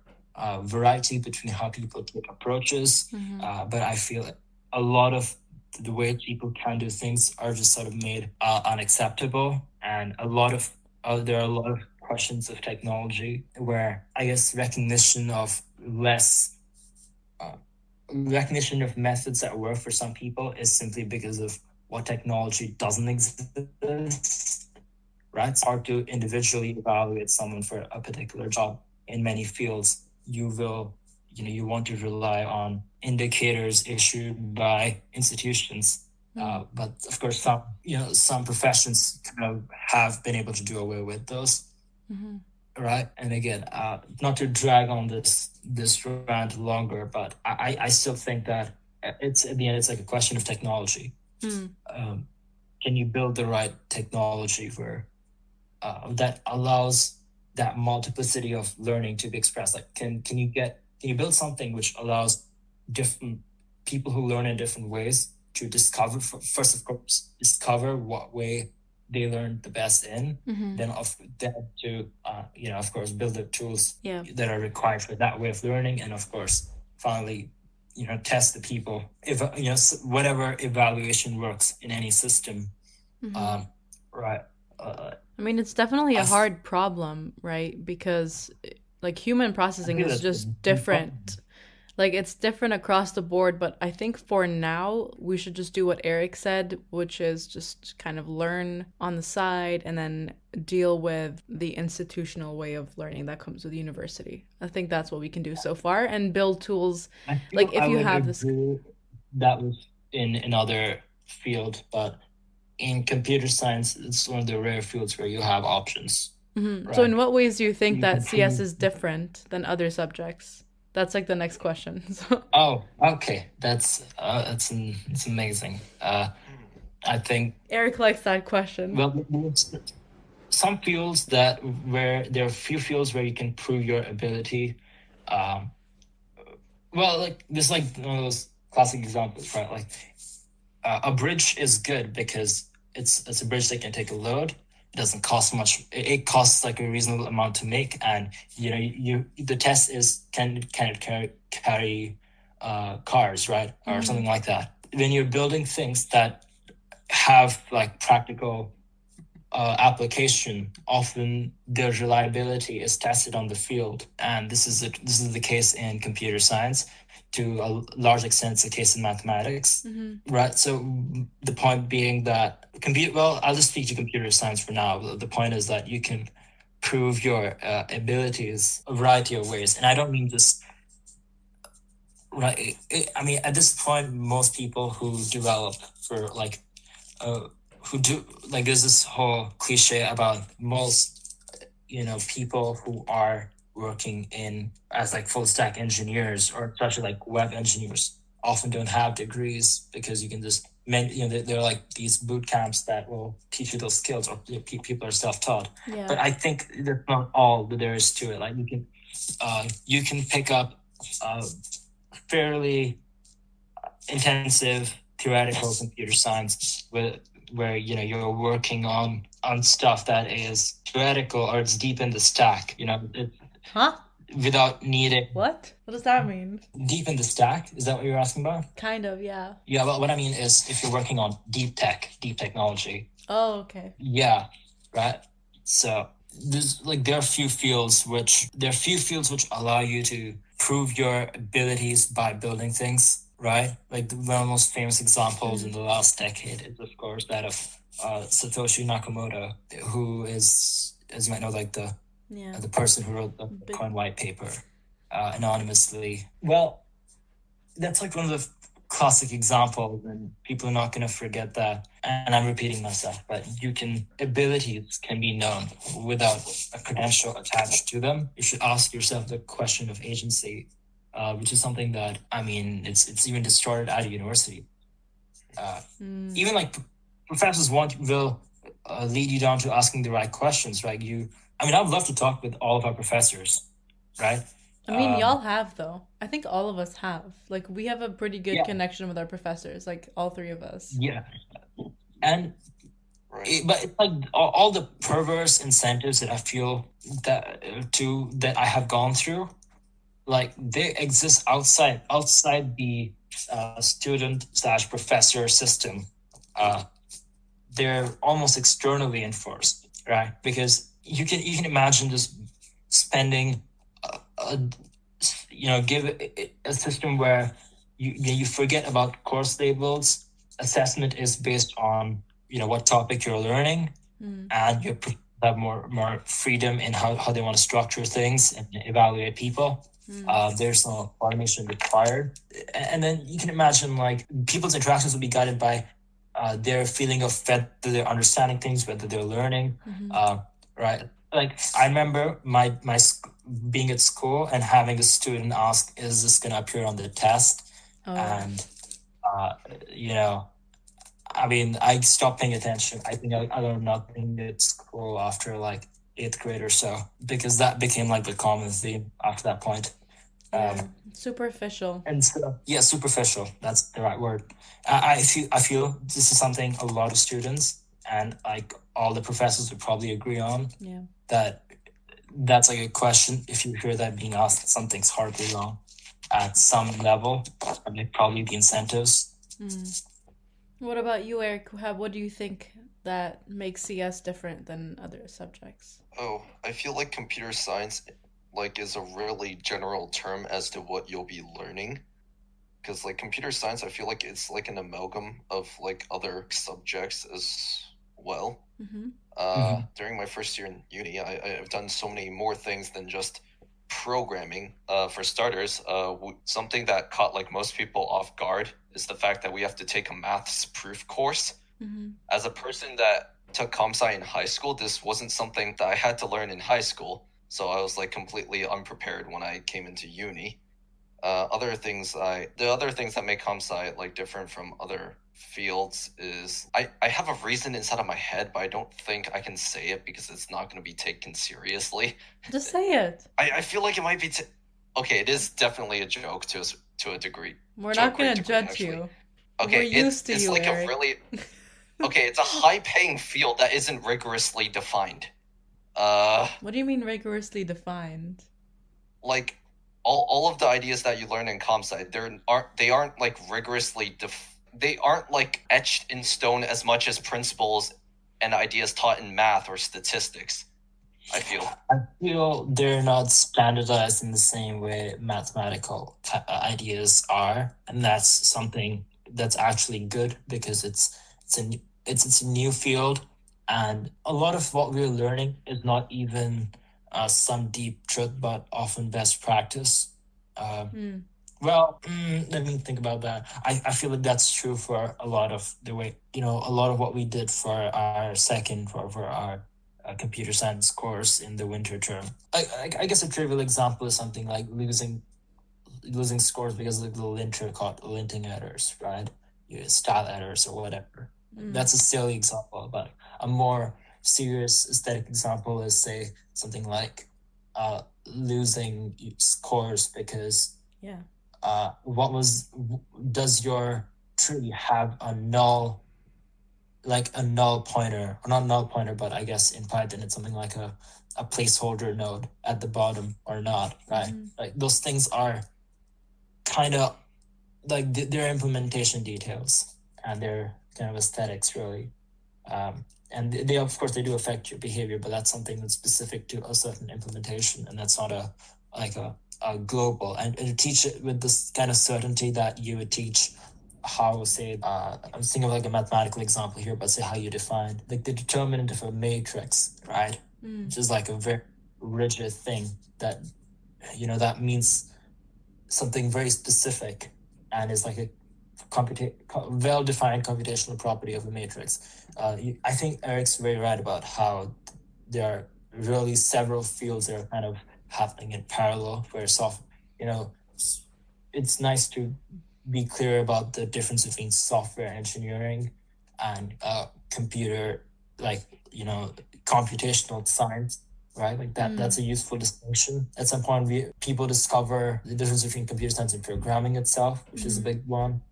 variety between how people take approaches. But I feel a lot of the way people can do things are just sort of made unacceptable, and there are a lot of questions of technology where I guess recognition of methods that work for some people is simply because of what technology doesn't exist, right? It's hard to individually evaluate someone for a particular job. In many fields, you want to rely on indicators issued by institutions. But of course, some professions kind of have been able to do away with those, right? And again, not to drag on this rant longer, but I still think that it's, at the end, it's like a question of technology. Can you build the right technology where that allows that multiplicity of learning to be expressed? Like, can you build something which allows different people who learn in different ways to discover what way they learn the best in, then to of course build the tools that are required for that way of learning, and of course finally test the people, if whatever evaluation works in any system. Right. I mean, it's definitely a hard problem, right? Because like human processing is just different. Like, it's different across the board, but I think for now we should just do what Eric said, which is just kind of learn on the side and then deal with the institutional way of learning that comes with university. I think that's what we can do so far, and build tools. Like, if you have this, that was in another field, but in computer science, it's one of the rare fields where you have options, So right? in what ways do you think You that can CS prove. is different than other subjects? That's like the next question. So, Oh, okay. It's amazing. I think, Eric likes that question. well, there's some fields that where there are few fields where you can prove your ability. Um, well, like this, like one of those classic examples, right? Like a bridge is good because it's a bridge that can take a load. It doesn't cost much. It costs like a reasonable amount to make, and you the test is can it carry cars, right, or something like that. When you're building things that have like practical application, often their reliability is tested on the field, and this is the case in computer science. To a large extent, it's the case in mathematics, right? So the point being that well, I'll just speak to computer science for now. The point is that you can prove your abilities a variety of ways, and I don't mean just right. I mean, at this point, most people who develop for like uh, who do like there's this whole cliche about most people who are working in as like full stack engineers, or especially like web engineers, often don't have degrees because you can just there are like these boot camps that will teach you those skills, or people are self-taught. Yeah. But I think that's not all that there is to it. Like you can pick up fairly intensive theoretical computer science where you're working on stuff that is theoretical, or it's deep in the stack, Huh? without needing What? What does that mean? deep in the stack. Is that what you're asking about? Kind of, yeah. Yeah, well, what I mean is if you're working on deep technology. Oh, okay. Yeah, right. So there are few fields which allow you to prove your abilities by building things, right? Like one of the most famous examples in the last decade is, of course, that of Satoshi Nakamoto, who is, as you might know, like the person who wrote the Bitcoin white paper anonymously. Well, that's like one of the classic examples, and people are not going to forget that. And I'm repeating myself, but abilities can be known without a credential attached to them. You should ask yourself the question of agency, which is something that, I mean, it's even distorted at a university. Even like professors will lead you down to asking the right questions, right? I'd love to talk with all of our professors, right? I mean, y'all have, though. I think all of us have. Like, we have a pretty good connection with our professors, like all three of us. Yeah. And but it's like all the perverse incentives that I feel that I have gone through, like they exist outside the student/professor system. They're almost externally enforced, right? Because you can imagine just spending give a system where you forget about course labels. Assessment is based on what topic you're learning, and you have more freedom in how they want to structure things and evaluate people. There's no automation required, and then you can imagine like people's interactions will be guided by their feeling of whether they're understanding things, whether they're learning, right? Like I remember my being at school and having a student ask, "Is this going to appear on the test?" And I stopped paying attention. I think I learned nothing at school after like 8th grade or so, because that became like the common theme after that point. Superficial. And so, superficial. That's the right word. I feel this is something a lot of students and like all the professors would probably agree on. Yeah. That's like a question. If you hear that being asked, something's horribly wrong at some level. I mean, probably the incentives. What about you, Eric? What do you think that makes CS different than other subjects? Oh, I feel like computer science like is a really general term as to what you'll be learning, because like computer science, I feel like it's like an amalgam of like other subjects as well. During my first year in uni, I've done so many more things than just programming. For starters, something that caught like most people off guard is the fact that we have to take a maths proof course. Mm-hmm. As a person that took comp sci in high school, this wasn't something that I had to learn in high school, so I was like completely unprepared when I came into uni. The other things that make comp sci like different from other fields is I have a reason inside of my head, but I don't think I can say it because it's not going to be taken seriously. Just say it. I feel like it might be. Okay, it is definitely a joke to a degree. We're to a not great gonna degree, judge actually. you. Okay, We're used to it's you, like Eric. a really okay. It's a high-paying field that isn't rigorously defined. What do you mean rigorously defined? Like all of the ideas that you learn in comp sci, they aren't like rigorously they aren't like etched in stone as much as principles and ideas taught in math or statistics. I feel they're not standardized in the same way mathematical ideas are, and that's something that's actually good because it's a new field, and a lot of what we're learning is not even some deep truth, but often best practice. Well, let me think about that. I feel like that's true for a lot of the way, a lot of what we did for our for our computer science course in the winter term. I guess a trivial example is something like losing scores because of the linting errors, right? Style errors or whatever. That's a silly example, but a more serious aesthetic example is, say, something like losing scores because does your tree have a null, like a null pointer, or not null pointer, but I guess in Python it's something like a placeholder node at the bottom or not, right? Like those things are kind of like their implementation details and their kind of aesthetics, really. And they, of course, they do affect your behavior, but that's something that's specific to a certain implementation, and that's not a global. And to teach it with this kind of certainty that you would teach how, say, I'm thinking of like a mathematical example here, but say how you define like the determinant of a matrix, right? Which is like a very rigid thing that, that means something very specific and is like a well-defined computational property of a matrix. I think Eric's very right about how there are really several fields that are kind of happening in parallel, where it's nice to be clear about the difference between software engineering and computer, like, computational science, right? Like that's a useful distinction. At some point, people discover the difference between computer science and programming itself, which is a big one.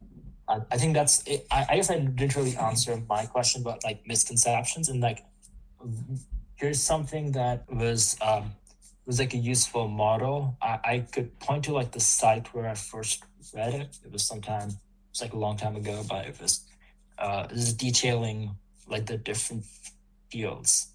I think that's it. I guess I didn't really answer my question about like misconceptions, and like here's something that was like a useful model. I could point to like the site where I first read it. It was like a long time ago, but it was detailing like the different fields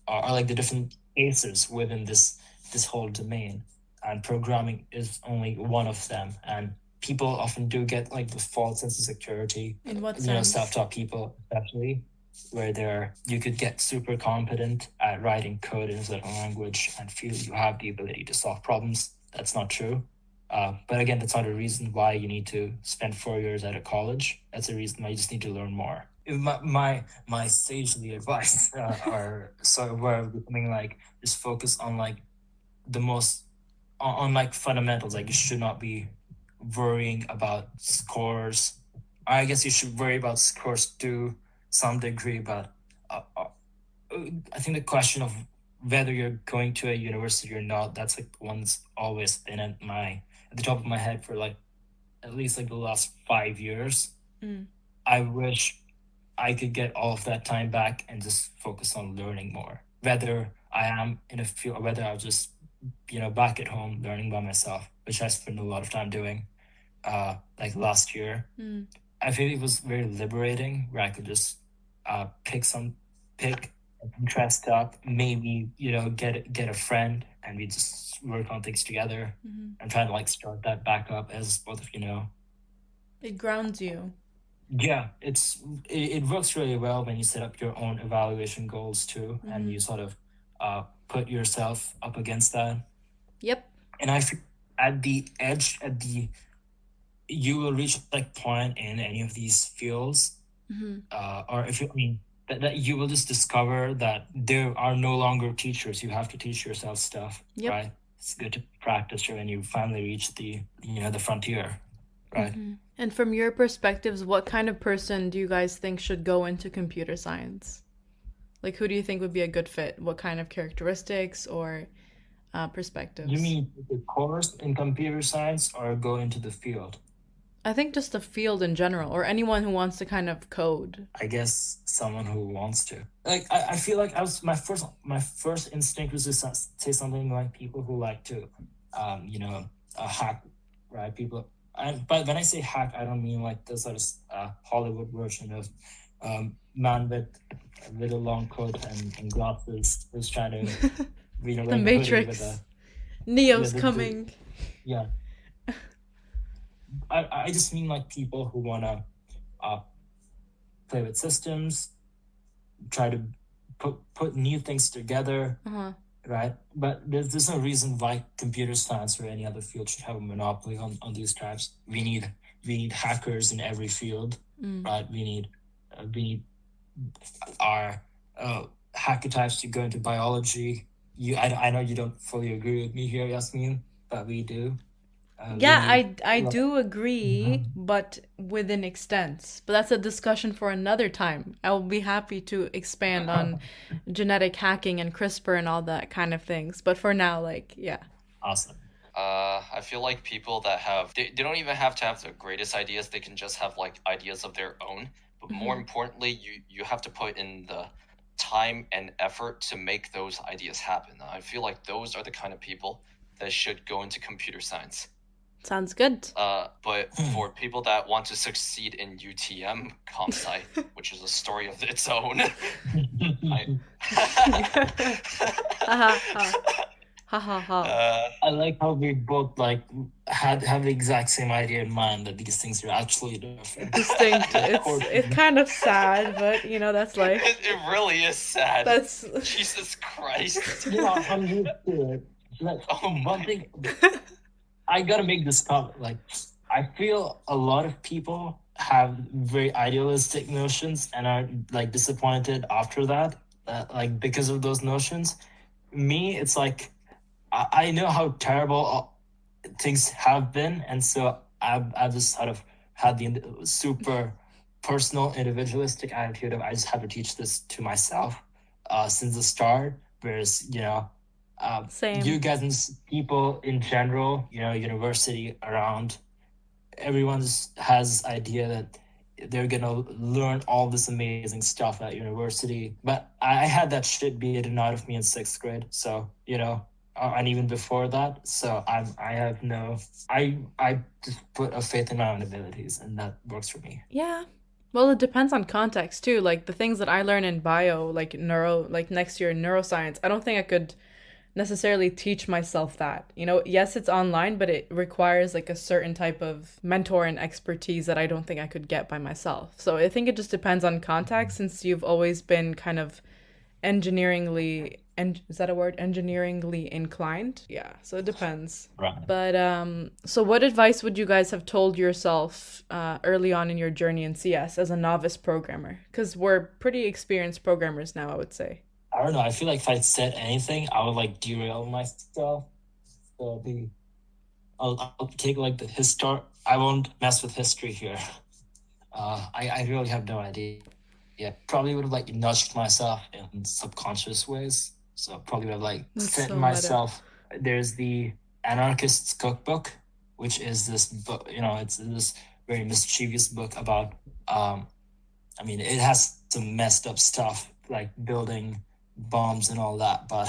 or like the different cases within this whole domain, and programming is only one of them. And people often do get like the false sense of security. In what sense? Self-taught people, especially, where you could get super competent at writing code in a certain language and feel you have the ability to solve problems. That's not true. But again, that's not a reason why you need to spend 4 years at a college. That's a reason why you just need to learn more. My sagely advice are sort of where becoming like just focus on like the most on like fundamentals. Like you should not be worrying about scores. I guess you should worry about scores to some degree, but I think the question of whether you're going to a university or not, that's like one that's always been at the top of my head for like at least like the last 5 years. I wish I could get all of that time back and just focus on learning more, whether I am in a field or whether I'll just back at home learning by myself, which I spent a lot of time doing like last year. I feel it was very liberating, where I could just pick interest up, maybe get a friend, and we just work on things together. I'm trying to like start that back up, as both of you know. It grounds you. Yeah, it works really well when you set up your own evaluation goals too, and you sort of put yourself up against that. Yep. And I feel at the edge, you will reach like point in any of these fields, Mm-hmm. or if you, I mean, that you will just discover that there are no longer teachers. You have to teach yourself stuff, Yep. right? It's good to practice when you finally reach the frontier, right? Mm-hmm. And from your perspectives, what kind of person do you guys think should go into computer science? Like, who do you think would be a good fit? What kind of characteristics or You perspectives? mean the course in computer science or go into the field? I think just the field in general, or anyone who wants to kind of code. I guess someone who wants to. Like I feel like I was my first instinct was to say something like people who like to, hack, right? People. But when I say hack, I don't mean like the sort of Hollywood version of man with a little long coat and glasses who's trying to read a The hoodie with Matrix. Neo's the coming. yeah. I just mean like people who wanna uh, play with systems, try to put new things together, Uh-huh. right? But there's no reason why computer science or any other field should have a monopoly on these types. We need hackers in every field, Mm. right? We need our hacker types to go into biology. I know you don't fully agree with me here, Yasmin, but we do. We Yeah, need I like, do agree, but within extents. But that's a discussion for another time. I will be happy to expand on genetic hacking and CRISPR and all that kind of things. But for now, like, yeah. awesome. I feel like people that they don't even have to have the greatest ideas. They can just have like ideas of their own. But more importantly, you have to put in the time and effort to make those ideas happen. I feel like those are the kind of people that should go into computer science. Sounds good. But for people that want to succeed in UTM comp sci, which is a story of its own, Ha ha ha. I like how we both like have the exact same idea in mind that these things are actually different. Distinct. It's kind of sad, but you know, that's life. It really is sad. That's Jesus Christ. Yeah, I'm used to it. Like, one thing, I gotta make this comment. Like, I feel a lot of people have very idealistic notions and are like disappointed after that, like because of those notions. Me, it's like I know how terrible things have been, and so I've just sort of had the super personal individualistic attitude of I just have to teach this to myself since the start. Whereas same. you guys and people in general, university around, everyone has idea that they're gonna learn all this amazing stuff at university. But I had that shit beaten out of me in 6th grade, so and even before that. So I just put a faith in my own abilities, and that works for me. Yeah. Well, it depends on context too. Like the things that I learn in bio, like like next year in neuroscience, I don't think I could necessarily teach myself that. You know, yes, it's online, but it requires like a certain type of mentor and expertise that I don't think I could get by myself. So I think it just depends on context since you've always been kind of engineeringly and is that a word? Engineeringly inclined? Yeah, so it depends. Right. But so what advice would you guys have told yourself early on in your journey in CS as a novice programmer? Because we're pretty experienced programmers now, I would say. I don't know. I feel like if I said anything, I would like derail myself. So I'll take like the histor. I won't mess with history here. I really have no idea. Yeah, probably would have like nudged myself in subconscious ways. So probably would have like That's set so myself. There's the Anarchist's Cookbook, which is this book. It's this very mischievous book about. I mean, it has some messed up stuff like building bombs and all that, but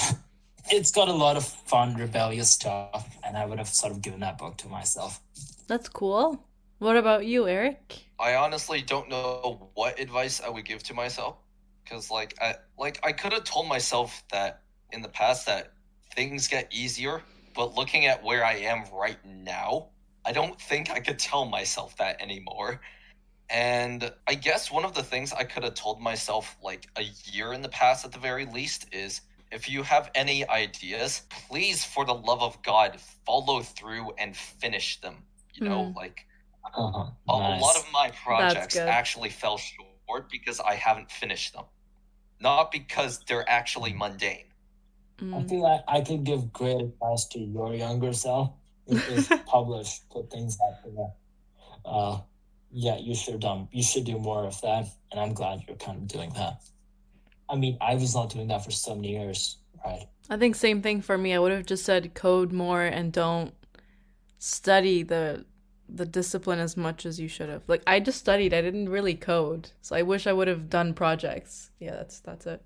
it's got a lot of fun, rebellious stuff, and I would have sort of given that book to myself. That's cool. What about you, Eric? I honestly don't know what advice I would give to myself, because I could have told myself that in the past that things get easier, but looking at where I am right now, I don't think I could tell myself that anymore. And I guess one of the things I could have told myself like a year in the past at the very least is if you have any ideas, please, for the love of God, follow through and finish them. You know, like a lot of my projects good. actually fell short because I haven't finished them, not because they're actually mundane. I feel like I could give great advice to your younger self if publish, put things out there. Yeah, you should do more of that, and I'm glad you're kind of doing that. I mean, I was not doing that for so many years, right? I think same thing for me. I would have just said code more and don't study the discipline as much as you should have. Like I just studied, I didn't really code. So I wish I would have done projects. Yeah, that's it.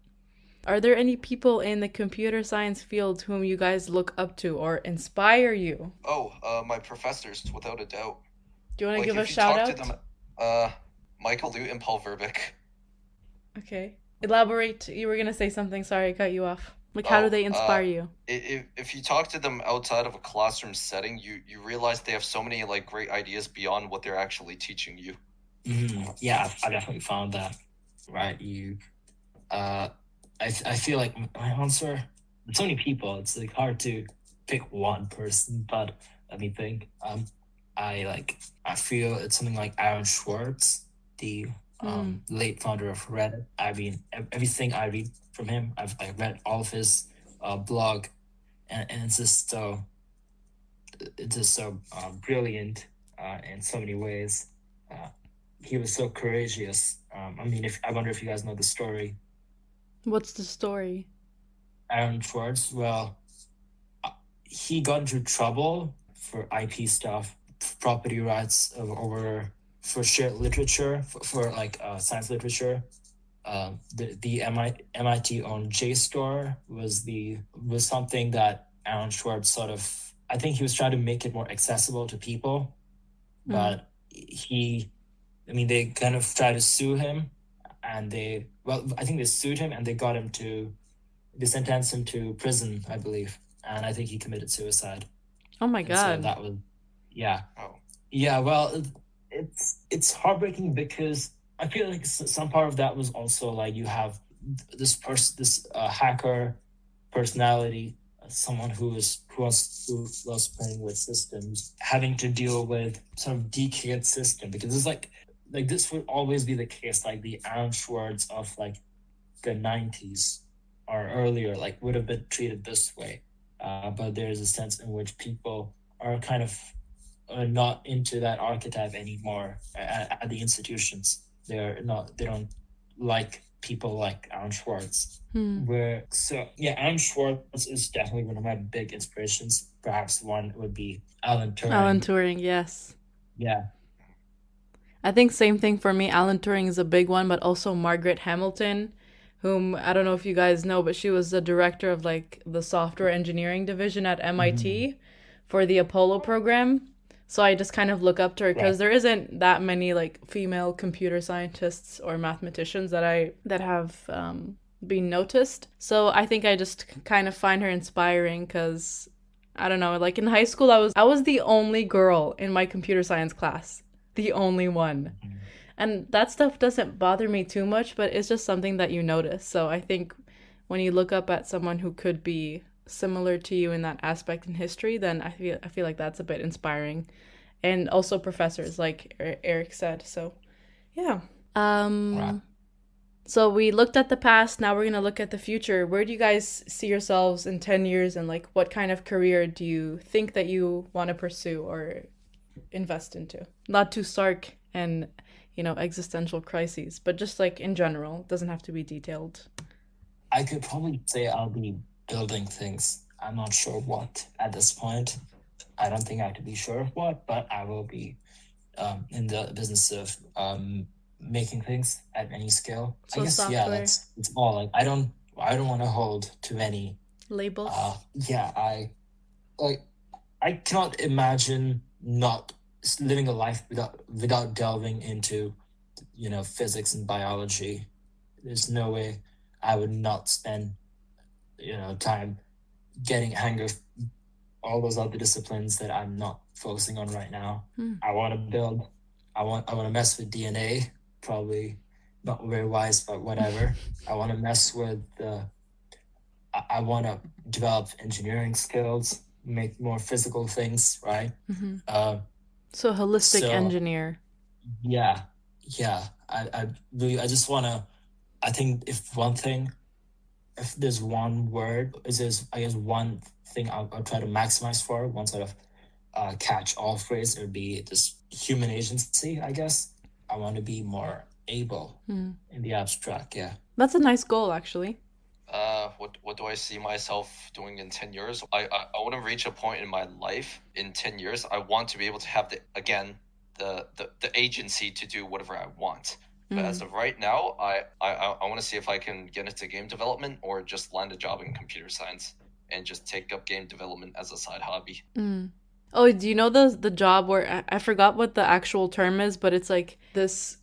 Are there any people in the computer science field whom you guys look up to or inspire you? Oh, my professors, without a doubt. Do you want to give a if you shout talk out? to them, Michael Lute and Paul Verbeek. Okay. Elaborate. You were going to say something. Sorry, I cut you off. Like, how do they inspire you? If you talk to them outside of a classroom setting, you realize they have so many like great ideas beyond what they're actually teaching you. Yeah, I definitely found that. Right, I feel like my answer. There's so many people. It's like hard to pick one person, but let me think. I feel it's something like Aaron Swartz, the late founder of Reddit. I mean, everything I read from him, I've read all of his blog, and it's just so brilliant in so many ways. He was so courageous. I mean, I wonder if you guys know the story. What's the story? Aaron Swartz, well, he got into trouble for IP stuff, property rights for shared literature, for science literature. The MIT owned JSTOR was something that Aaron Swartz sort of, I think he was trying to make it more accessible to people, but they kind of tried to sue him, and I think they sued him and they sentenced him to prison, I believe, and I think he committed suicide. Oh my God. So that was, yeah. Oh. Yeah, well, it's heartbreaking because I feel like some part of that was also like you have this hacker personality, someone who loves playing with systems, having to deal with sort of decayed system, because it's like this would always be the case. Like the Aaron Swartz of like the 90s or earlier, like would have been treated this way, but there's a sense in which people are kind of not into that archetype anymore at the institutions. They don't like people like Aaron Swartz. Aaron Swartz is definitely one of my big inspirations. Perhaps one would be Alan Turing. Alan Turing, yes. Yeah. I think same thing for me. Alan Turing is a big one, but also Margaret Hamilton, whom I don't know if you guys know, but she was the director of like the software engineering division at MIT for the Apollo program. So I just kind of look up to her because there isn't that many like female computer scientists or mathematicians that have been noticed. So I think I just kind of find her inspiring because I don't know, like in high school I was the only girl in my computer science class. The only one. And that stuff doesn't bother me too much, but it's just something that you notice. So I think when you look up at someone who could be similar to you in that aspect in history, then I feel like that's a bit inspiring. And also professors, like Eric said. So yeah. So we looked at the past, now we're going to look at the future. Where do you guys see yourselves in 10 years, and like what kind of career do you think that you want to pursue or invest into? Not too stark and existential crises, but just like in general. It doesn't have to be detailed. I could probably say I'll be building things. I'm not sure what at this point. I don't think I have to be sure of what, but I will be in the business of making things at any scale. So I guess software. It's all like I don't want to hold too many labels. I cannot imagine not living a life without delving into physics and biology. There's no way I would not spend time getting a hang of all those other disciplines that I'm not focusing on right now. I want to build. I want to mess with DNA. Probably not very wise, but whatever. I want to mess with I I want to develop engineering skills, make more physical things, right? Mm-hmm. Uh, So holistic so engineer. yeah, yeah. I just want to. I think if there's one word, is there's I guess one thing I'll try to maximize for, one sort of catch all phrase, it would be this human agency, I guess. I want to be more able Mm. in the abstract, yeah. That's a nice goal, actually. What do I see myself doing in 10 years? I want to reach a point in my life in 10 years. I want to be able to have the agency to do whatever I want. But as of right now, I want to see if I can get into game development or just land a job in computer science and just take up game development as a side hobby. Mm. Oh, do you know the job where I forgot what the actual term is, but it's like this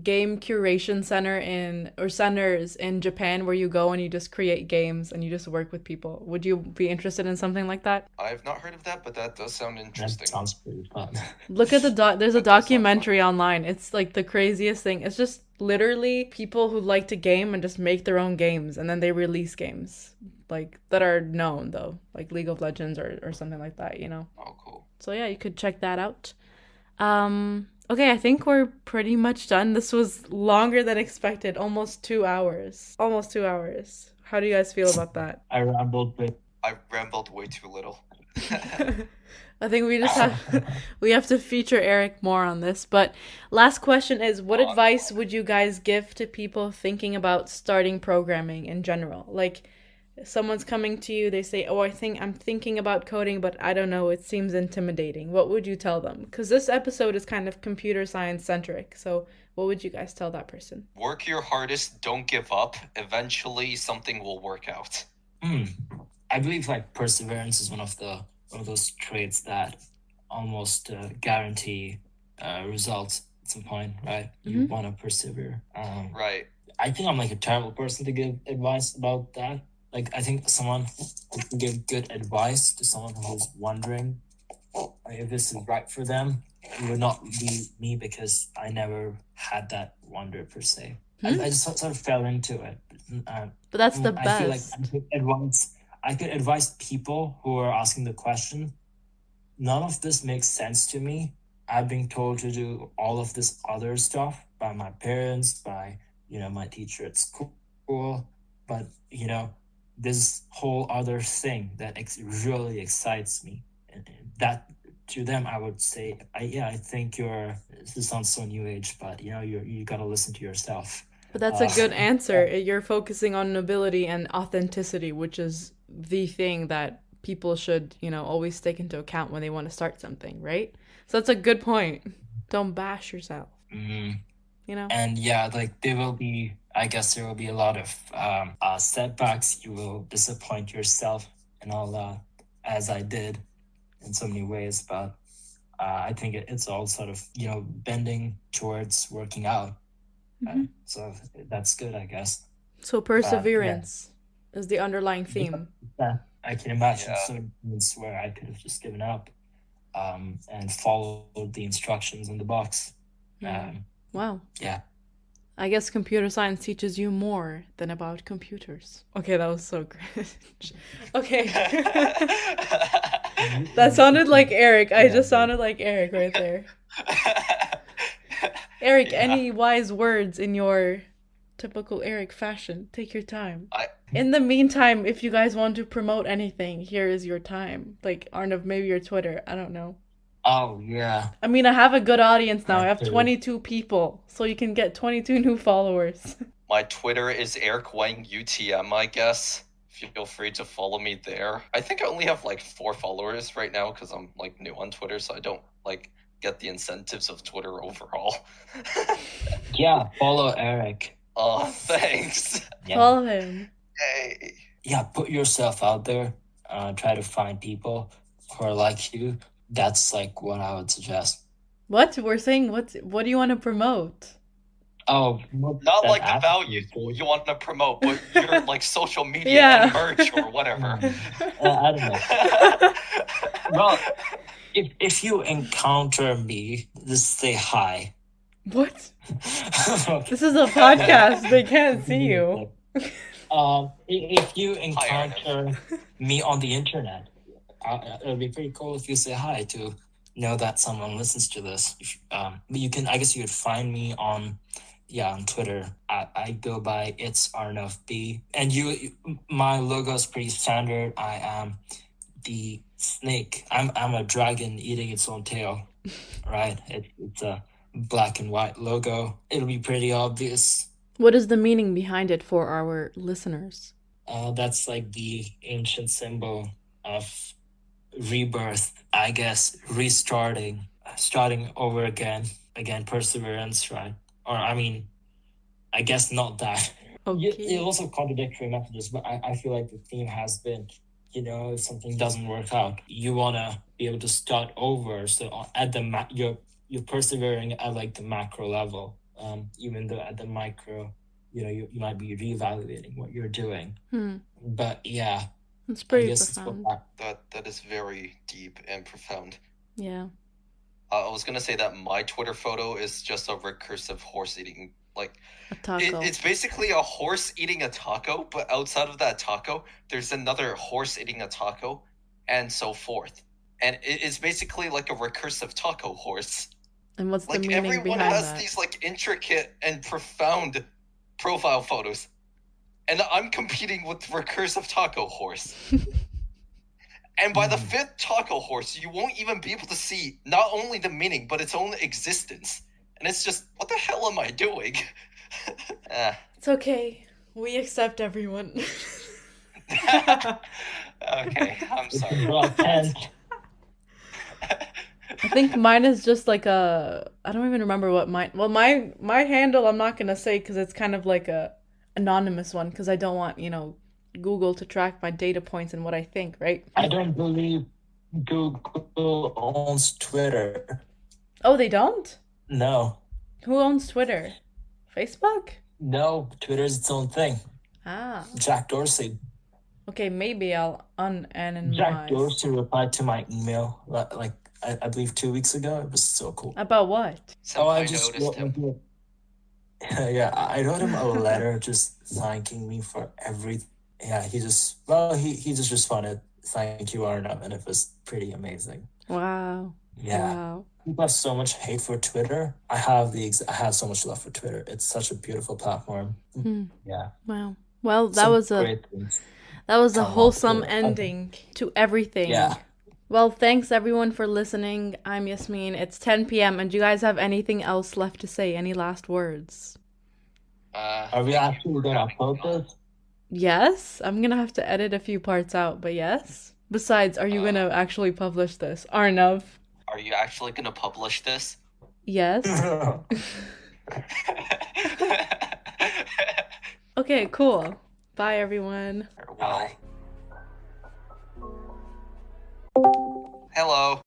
game curation centers in Japan where you go and you just create games and you just work with people. Would you be interested in something like that? I've not heard of that, but that does sound interesting. That sounds pretty fun. Look at there's a That does sound fun. documentary online. It's like the craziest thing. It's just literally people who like to game and just make their own games and then they release games like that are known though, like League of Legends or something like that, you know. Oh, cool. So yeah, you could check that out. Okay, I think we're pretty much done. This was longer than expected, almost 2 hours. Almost 2 hours. How do you guys feel about that? I rambled way too little. I think we have to feature Eric more on this. But last question is, what advice would you guys give to people thinking about starting programming in general? Like, someone's coming to you, they say, "Oh, I'm thinking about coding, but I don't know, it seems intimidating." What would you tell them? Because this episode is kind of computer science centric. So what would you guys tell that person? Work your hardest, don't give up. Eventually something will work out. I believe like perseverance is one of those traits that almost guarantee results at some point, right? You want to persevere. Right. I think I'm like a terrible person to give advice about that. Like, I think someone who can give good advice to someone who's wondering if this is right for them, it would not be me because I never had that wonder per se. I just sort of fell into it. But that's the I feel like best. I could advise people who are asking the question. None of this makes sense to me. I've been told to do all of this other stuff by my parents, by my teacher at school, but this whole other thing that really excites me, and that to them I would say, I think this sounds so new age, but you gotta listen to yourself. But that's a good answer. You're focusing on nobility and authenticity, which is the thing that people should always take into account when they want to start something, right? So that's a good point. Don't bash yourself. And yeah, like I guess there will be a lot of setbacks. You will disappoint yourself and all that, as I did in so many ways. But I think it's all sort of, bending towards working out. So that's good, I guess. So perseverance is the underlying theme. Yeah, I can imagine certain moments where I could have just given up and followed the instructions in the box. Wow. Yeah. I guess computer science teaches you more than about computers. Okay, that was so cringe. Okay. That sounded like Eric. I just sounded like Eric right there. Eric, any wise words in your typical Eric fashion? Take your time. In the meantime, if you guys want to promote anything, here is your time. Like, Arnav, maybe your Twitter. I don't know. Oh, yeah. I mean, I have a good audience now. I have 22 people, so you can get 22 new followers. My Twitter is Eric Wang UTM, I guess. Feel free to follow me there. I think I only have like 4 followers right now because I'm like new on Twitter, so I don't like get the incentives of Twitter overall. Yeah, follow Eric. Oh, thanks. Yeah. Follow him. Hey. Yeah, put yourself out there. Try to find people who are like you. That's like what I would suggest. What? We're saying what do you want to promote? Oh, not like the value you want to promote, but your like social media and merch or whatever. I don't know. Well, if you encounter me, just say hi. What? This is a podcast. They can't see you. If you Hi, encounter me on the internet, it'll be pretty cool if you say hi to know that someone listens to this. But you can, I guess you could find me on, on Twitter. I go by it's Arnav B, and my logo is pretty standard. I am the snake. I'm a dragon eating its own tail, right? It's a black and white logo. It'll be pretty obvious. What is the meaning behind it for our listeners? That's like the ancient symbol of rebirth, I guess, starting over again, perseverance, right? Or I mean, I guess not that. Okay. It's also contradictory messages, but I feel like the theme has been, if something doesn't work out, you wanna be able to start over. So at you're persevering at like the macro level, even though at the micro, you might be reevaluating what you're doing. But yeah, it's pretty I guess profound. That is very deep and profound. Yeah. I was gonna say that my Twitter photo is just a recursive horse eating, like A taco. it's basically a horse eating a taco, but outside of that taco, there's another horse eating a taco, and so forth. And it's basically like a recursive taco horse. And what's the Like meaning everyone behind has that? these like intricate and profound profile photos, and I'm competing with recursive taco horse. And by the fifth taco horse, you won't even be able to see not only the meaning, but its own existence. And it's just, what the hell am I doing? It's okay. We accept everyone. Okay, I'm sorry. I think mine is just like I don't even remember what mine. Well, my handle I'm not gonna say because it's kind of like a anonymous one because I don't want Google to track my data points and what I think, right? I don't believe Google owns Twitter. Oh, they don't? No. Who owns Twitter? Facebook? No, Twitter's its own thing. Ah. Jack Dorsey. Okay, maybe I'll unanonymize. Jack Dorsey replied to my email like I believe 2 weeks ago. It was so cool. About what? I just noticed him. Yeah, I wrote him a letter just thanking me for everything. Yeah, he just responded, "Thank you, Arnav," and it was pretty amazing. Wow. Yeah. Wow. People have so much hate for Twitter. I have so much love for Twitter. It's such a beautiful platform. Yeah. Wow. Well, that was a wholesome ending to everything. Yeah. Well, thanks everyone for listening. I'm Yasmin. It's 10 p.m. and do you guys have anything else left to say? Any last words? Are we actually gonna upload this? Yes, I'm gonna have to edit a few parts out, but yes. Besides, are you gonna actually publish this? Arnav? Are you actually gonna publish this? Yes. Okay, cool. Bye, everyone. Bye. Hello.